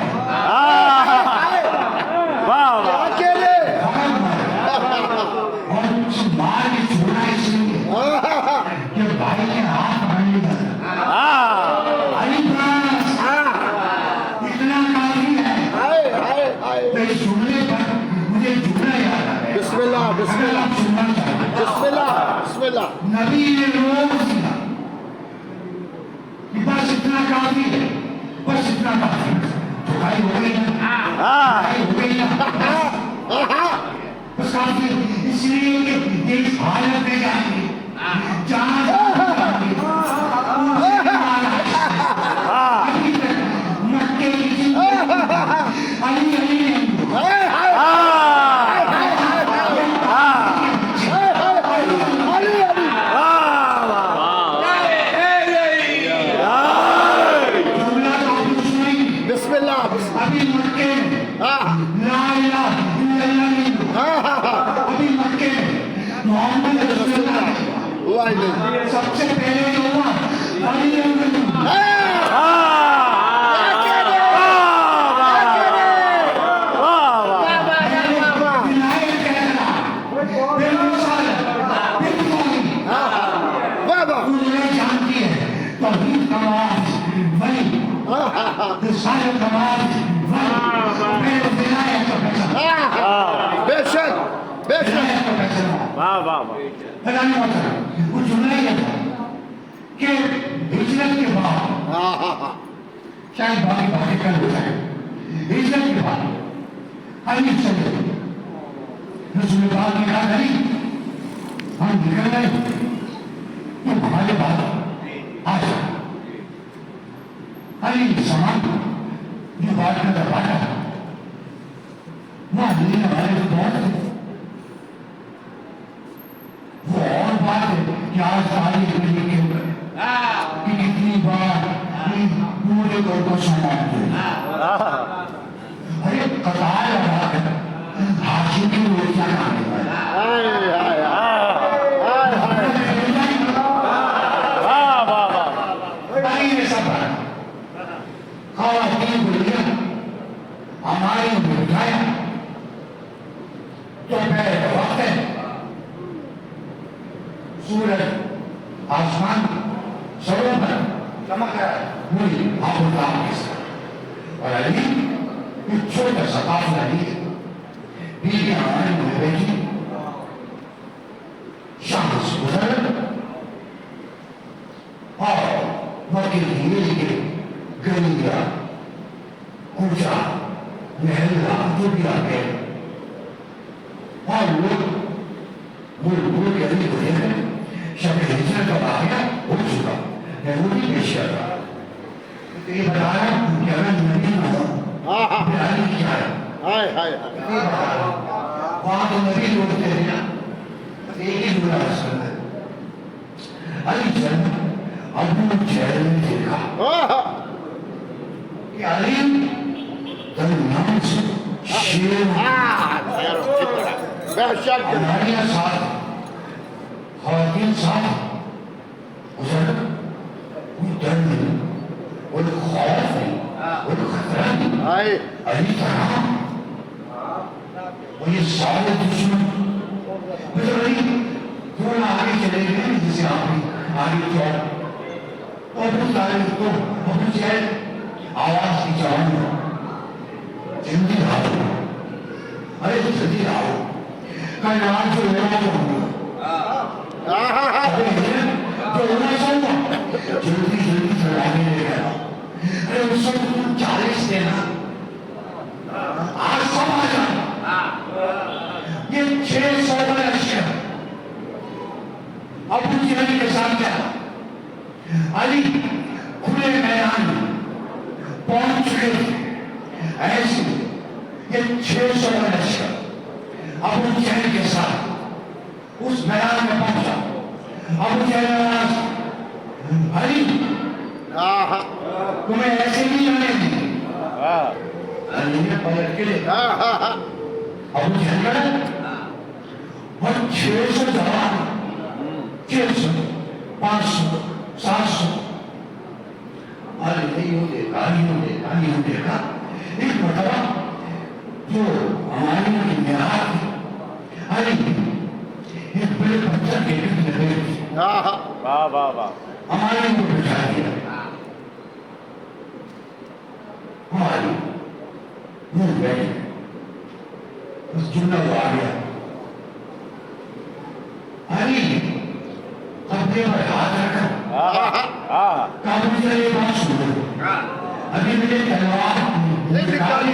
वाह क्या वाह कहने। फकत मारा। और उस मार के छोड़ा इसलिए कि भाई के हाथ पकड़ लिया। अली ब्रास इतना काफी है। हाय हाय हाय। तो इस जुमले पर मुझे जुमला याद आ गया। बिस्मिल्लाह बिस्मिल्लाह आप सुनना चाहते हैं। बिस्मिल्लाह बिस्मिल्लाह। नबी ने रोक दिया कि बस इतना काफी है, बस इतना काफी है। झुकाई हो गई ना, झुकाई हो गई ना, बस काफी है। इसलिए कि ये इस हालत में जाएंगे जहाँ अभी तक मक्के की जिंदगी अली अली ने हाय हाय अली अली। जुमला काफी सुनी। बिस्मिल्लाह वो सारे समाज मेरे विनायक का पैसा बेशक बेशक विनायक का पैसा वाह वाह वाह लगाने वाला वो चुना ही था कि हिजरत के बाद शायद बाकी कल हो जाए हिजरत के बाद अली चले रसूल पाक ने कहा नहीं हम निकल गए तो हमारे बाद आ जाओ अली समान जो बात का दरवाजा वो अली हमारे को बहुत थे वो और बात है कि आज सारी दुनिया के ऊपर कि कितनी बार पूरे दौर को सम्मान किया अरे कतार लगा कर हाथी की रोटियां खाने वाला वाह वाह वाह अली ने सब खावातीन बोलिया हमारे बिठाया तो पहले वक्त है सूरज आसमान सरों पर चमक रहा है वही आबूदाब के साथ और अली एक छोटा सा काफिला लिए बीवी हमारे मुंह बैठी शाम से गुजर और वकील लिए गलिया ऊंचा महला जो भी आगे और लोग वो गली को लेकर शब्द हिजरत का वाक़या हो चुका है वो भी पेश कर रहा तो ये बता रहा हूँ कि अगर नबी ना हो फिर अली क्या है हाय हाय ये बता रहा हूँ वहाँ तो नबी लोग थे ना तो एक ही बुरा असर है अली जब अबू जहल ने देखा कि अली तब नाम से शेर बेशक हमारे साथ खातिन साथ उधर कोई डर नहीं कोई खौफ नहीं कोई खतरा नहीं हाय अली तरह और ये सारे दुश्मन मतलब अली थोड़ा आगे चले गए जैसे आप भी आगे जाओ और फिर सारे को अपनी चैन आवाज की चाहूंगा जल्दी आओ अरे जल्दी आओ कल रात को लेना होगा तो होना चाहिए जल्दी जल्दी चलाने ले गया अरे उसको तुम 40 देना आज सब आ जाए ये 600 वाला अशिया अबू जहल के साथ क्या अली खुले मैदान पहुंच चुके थे ऐसे ये 600 वाला अशिया अबू जहल के साथ उस मैदान में पहुंचा अबू जहल अली तुम्हें ऐसे नहीं जाने अली ने पलट के देखा अबू जहल और 600 जवान 600 500 700 अली ने यूं देखा एक मरतबा जो हमारी निगाह थी अली एक बड़े पत्थर के गिरने लगे वाह वाह वाह हमारे को बिठा दिया हमारी मुंह बैठे उस जुम्ला वो आ गया अली कब्जे पर हाथ रखा काबू से ये बात सुनो अभी मुझे तलवार निकाली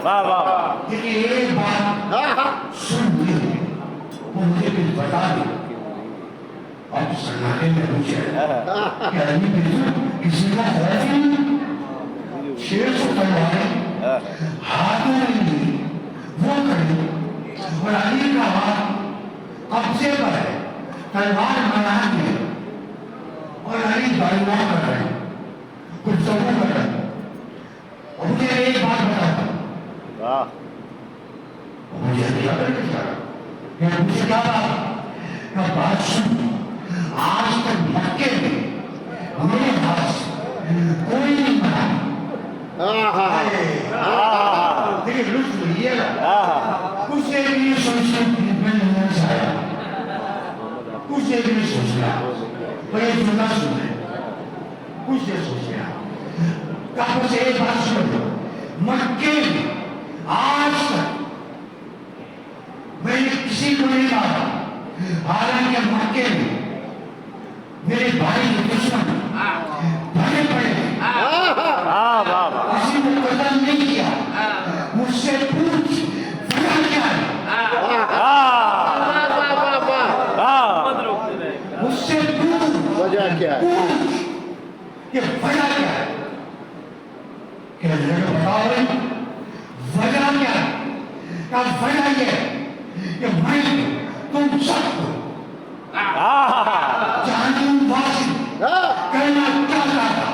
वाह वाह लेकिन एक बात सुन ली वो मुझे कुछ बता दी अब सन्नाटे में पूछे कि अली बिल्कुल किसी का खौफ नहीं 600 तलवारें हाथों में ली वो कड़ी और अली का हाथ कब्जे पर है तलवार मैदान में और अली दाइवा कर रहे हैं कुछ सबूत कर रहे हैं और मुझे एक बात बता वाह मुझे क्या करना मैं मुझे क्या का बात सुन आज तक मक्के में मेरे हाथ से कोई नहीं बना लेकिन लुत्फ लिएगा कुछ देर के लिए सोचना मैंने नहीं चाहा कुछ देर के लिए सोचना पर ये जुमला सुन कुछ देर सोच गया वापस एक बात सुनो, मक्के में आज तक मैंने किसी को नहीं मारा, हालांकि मक्के में मेरे भाई के दुश्मन भरे पड़े, किसी ने कदम नहीं किया, मुझसे पूछ वजह क्या है, मुझसे पूछ वजह क्या है? कि वजह क्या है, कि बताओ वजह क्या है? क्या वजह ये कि मैं तुम सबको जानू वासी करना चाहता था,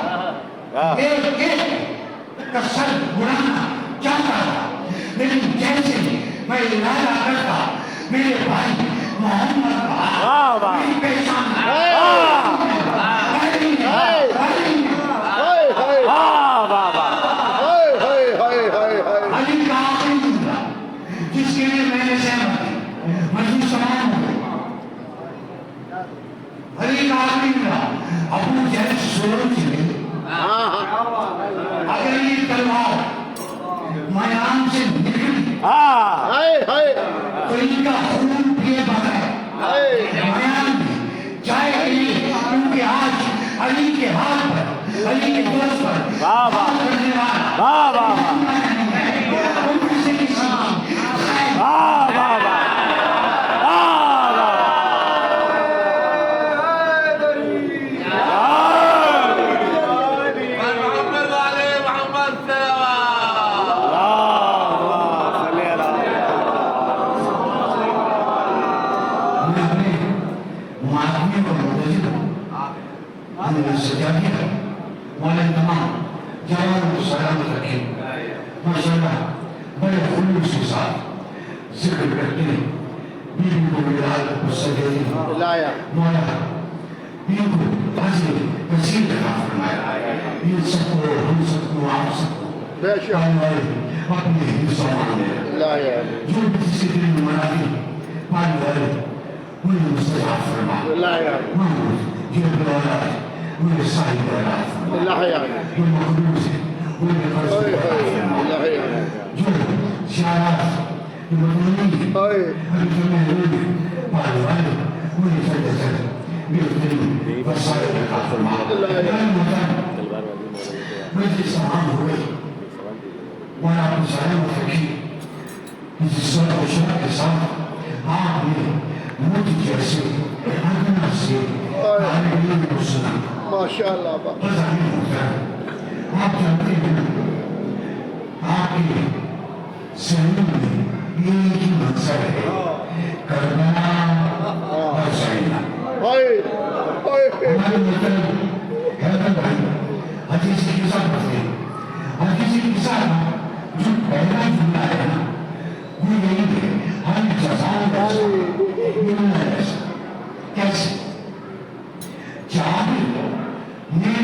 एक एक का सर उड़ाना चाहता था, लेकिन जैसे मैं इरादा करता मेरे भाई मोहम्मद पेशान अली का आखिरी जुमला जिसके लिए मैंने सहमत मजबूर समान हो गई, अली का आखिरी जुमला अबू जहल सोच ले अगर ये तलवार मैदान से निकली तो इनका खून पिए बगैर मैदान में जाएगी, क्योंकि आज अली के हाथ पर, अली के दोस्त पर करने वाला उनसे किसी बड़े खुलूस के साथ जिक्र करते हैं, बीवी को मिलाल को लाया मौला बीवी को हाजिर वसील का फरमाया, इन सबको हम सबको आप सबको बेशक अपने हिस्सा माने लाया जो भी किसी दिल में मनाती पानी वाले उन्हें मुस्तफा फरमा लाया ये बड़ा उन्हें साहिब बड़ा लाया जो मखलूस है उन्हें लाया जो शायद जो मखलूस अभी जो मैं रोड पानी वाले उन्हें चलते चलते मेरे दिल वसाइल का फरमा मुझे सलाम हो गई और आप सारे मुफकी इस सर्वशक्ति के साथ आपने मुझ जैसे अगना से आने को सुना माशाअल्लाह पता नहीं होता आप जानते हैं आपके शरीर में एक ही मंजर है, करबला और सैना। हमारे मतलब हैदर भाई हदीस के साथ बदले हदीस के साथ जो पहला जुमला है ना वो यही है, हम जज़ाओं का कैसे जाबिर ने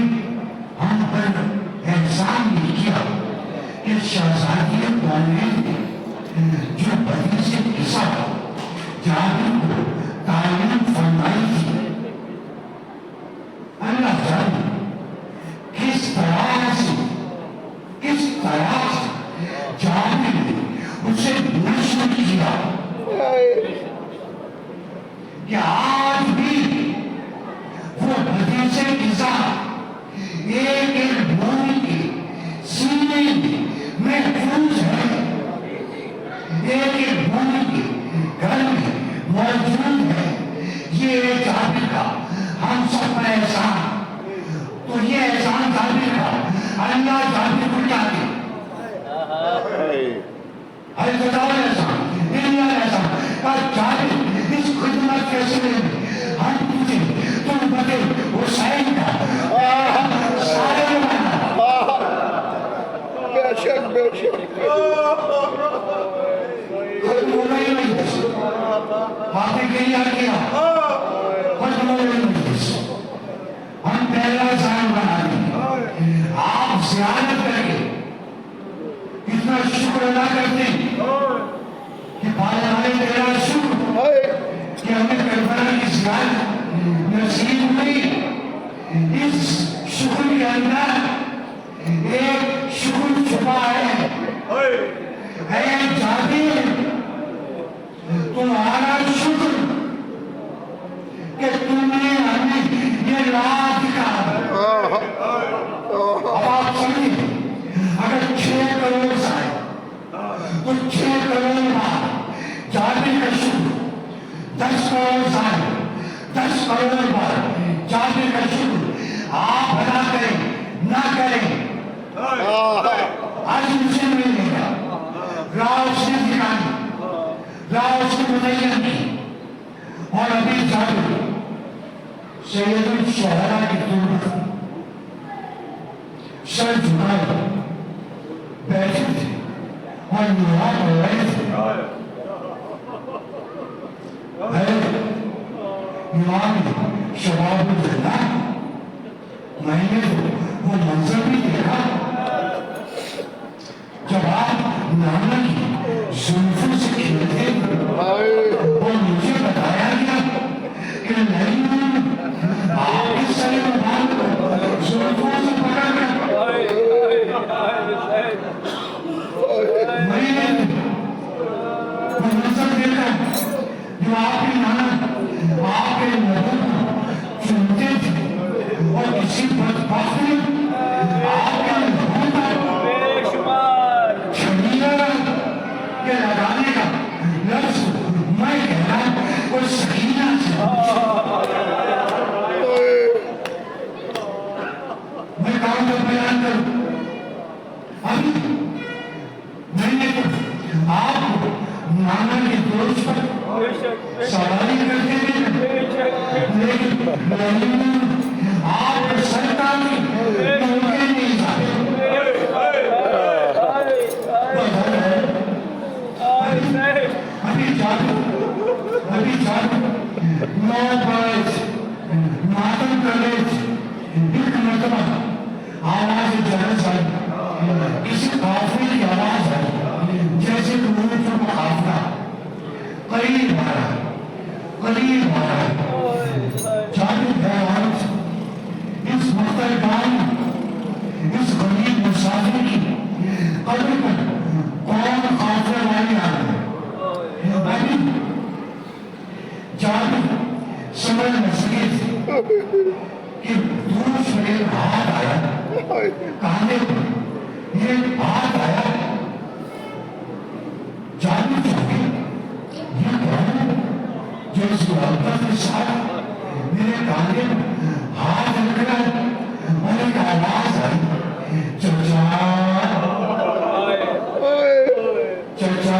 हम पर एहसान ये किया कि शहजादी कौमें जो बदी से किसा जाबिर को तालीम फरमाई थी, अल्लाह जाने किस तरह से जाबिर ने उसे दुश्मन किया कि आज भी वो बदी से किसा एक एक भूमि के सीने में महफूज है, एक एक भूमि के घर में मौजूद है, ये जाबिर का हम सब पर एहसान, तो ये एहसान जाबिर का अल्लाह जाबिर को क्या दे, अरे बताओ एहसान एहसान का जाबिर इस खिदमत के सिले में हम पूछे तुम बते हुसैन का सारे बेशक मुंबई में बातें क्लियर किया हम पहला साल बना देंगे, आप ज़ियारत करके इतना शुक्र अदा करते कि बाला तेरा शुक्र कि हमें करबला की ज़ियारत नसीब हुई। इस शुक्र के अंदर एक शुक्र छुपा है जाबिर, तुम्हारा शुक्र कि तुमने हमें ये लाभ दिखाया। अब आप समझिए, अगर 6 करोड़ साल तो 6 करोड़ बार जाबिर का शुक्र, 10 करोड़ साल 10 करोड़ बार जाबिर का शुक्र आप अदा करें ना करें, आज मुझे मिलेगा। राव से दिखाई, राव से मुतय्यन की, और अभी जाबिर सैयदुल शहरा की तुलना सर झुकाए बैठे थे और युवा बढ़ रहे थे। शबाब में मैंने वो मंजर भी देखा जब आप नाना की जुल्फों से खेलते और मुझे बताया गया कि नहीं आपके सर में बाल जुल्फों से पकड़ मैंने वो मंजर देखा जो आपके नाना आपके नबू चुनते थे और किसी बदबख्त ने आपके नबू का छड़िया के लगाने का लफ्ज मैं कह रहा वो सकीना से मैं काम का बयान करूं। अभी मैंने आपको नाना के दोस्त पर सवारी करते थे, लेकिन आप सरकार में नहीं अभी जादू 9 बरस मातम कर रहे थे। एक मरतबा आवाज जहर आई, किसी काफिले की आवाज आई, जैसे काफिला करीब आ रहा जादू भगवान इस मुख्तरबान इस गरीब मुसाफिर की कब्र पर कौन काफिला वाली आ रही जादू समझ न सके कि दूर से एक हाथ आया, कहने ये हाथ आया। जादू चौकी ये कौन जो इस वार्ता के साथ मेरे काने हाथ रखना और एक आवाज आई, चचा चचा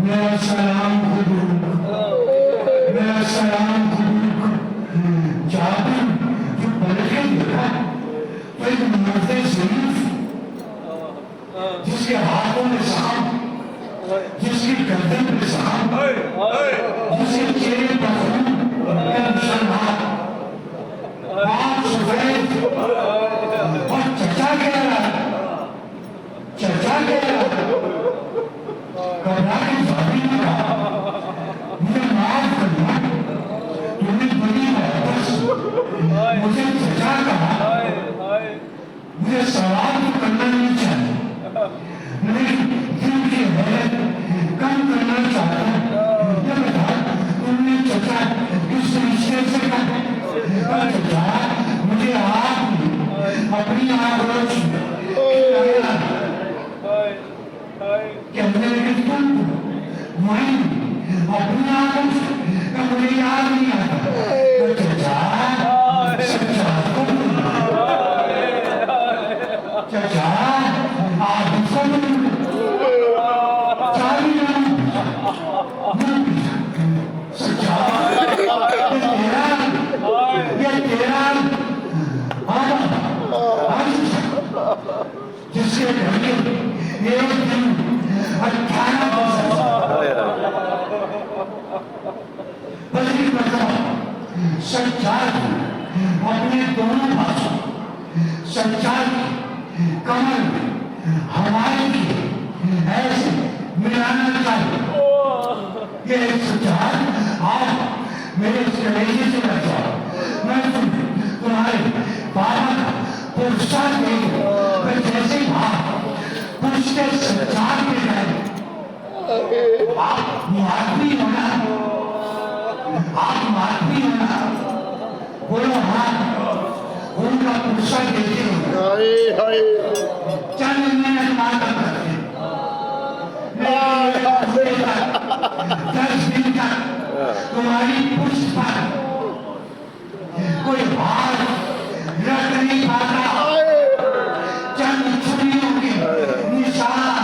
मेरा सलाम कबूल, मेरा सलाम कबूल। जादू जो पलके देखा तो एक मर्दे शरीफ जिसके हाथों में सांप, जिसकी गर्दन पे सांप, जिसके चेहरे पर खून का निशान, बाल सफेद और चचा कह रहा, चचा कह रहा। घबरा के जादू ने कहा, मुझे माफ करना, तुमने बड़ी वापस मुझे चचा कहा, मुझे सवाल तो करना नहीं चाहिए, लेकिन दिल की हैरत कम करना चाहता हूँ। ये बता, तुमने चचा किस रिश्ते से कहा? चचा मुझे आप अपनी आक्रोश कहने लगे, तुम मैं अपनी आक्रोश का मुझे याद नहीं आता। चचा चचा चचा आप जिसके एक दिन 18 सच्चाई अपने दोनों भाषा सच्चाई कमल हमारे लिए ऐसे मिलाना चाहिए। ये सच्चाई आप मेरे कलेजे से बचाओ। मैं तुम्हारे बाबा को प्रोत्साहन देंगे। आप माफी होना, आप माफी होना, बोलो हाँ, उनका पुरस्कार देते हो। हाय हाय चंद मिनट माता करते, 10 दिन तक तुम्हारी पुष्प पर कोई हाथ रख नहीं पाता। चंद छुरियों के निशान,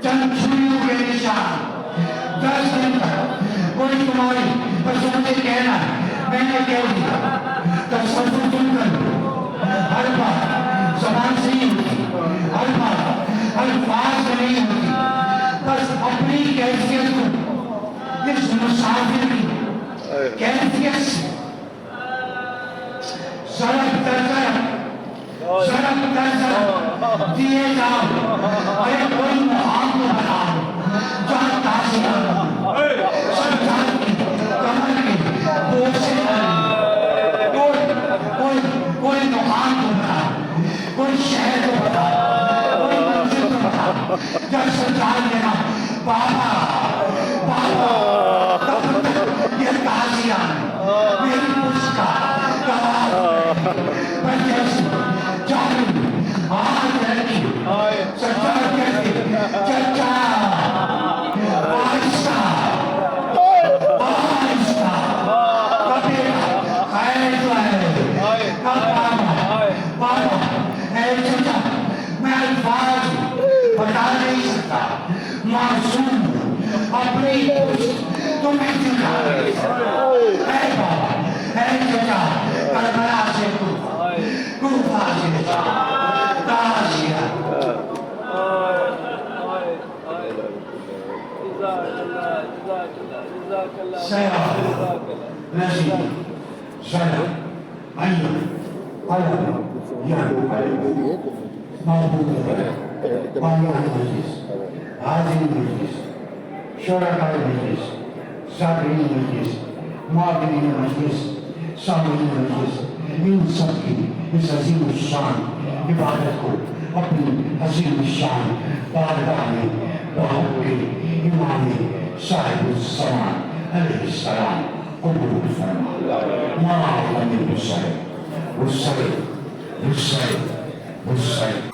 चंद छुरियों के निशान, 10 दिन तक कोई तुम्हारी पसंद से कहना मैंने कह दिया तो सब सुनकर हर बात जबान से नहीं होती, हर बात अल्फाज से नहीं होती, बस अपनी कैफियत को इस मुसाफिर की कैफियत से सड़क दर दिए जाओ। अरे कोई मुहाम को बनाओ जहाँ ताजिया सरकार की कमर के बोझ से कोई मुहाम को बनाओ, कोई शहर को बनाओ, कोई मंजिल को बनाओ। जब सरकार देना बाबा बाबा ये ताजिया मेरी पुष्का मासूम अपनी तुम्हें दिखा है बाबा है चचा करबला से कूफा से ताजिया नजीब सलाम अय्यूब अलम या महबूब बाला मजलिस हाजिर मजलिस शुरका मजलिस साबरीन मजलिस माबिन मजलिस सामीन मजलिस इन सब की इस अजीम शान इबादत को अपनी अजीम शान बारगाह में बहाओगे इमाम साहिब समान अलैहिस्सलाम कबूल फरमा। माफ़ करने हुसैन हुसैन हुसैन हुसैन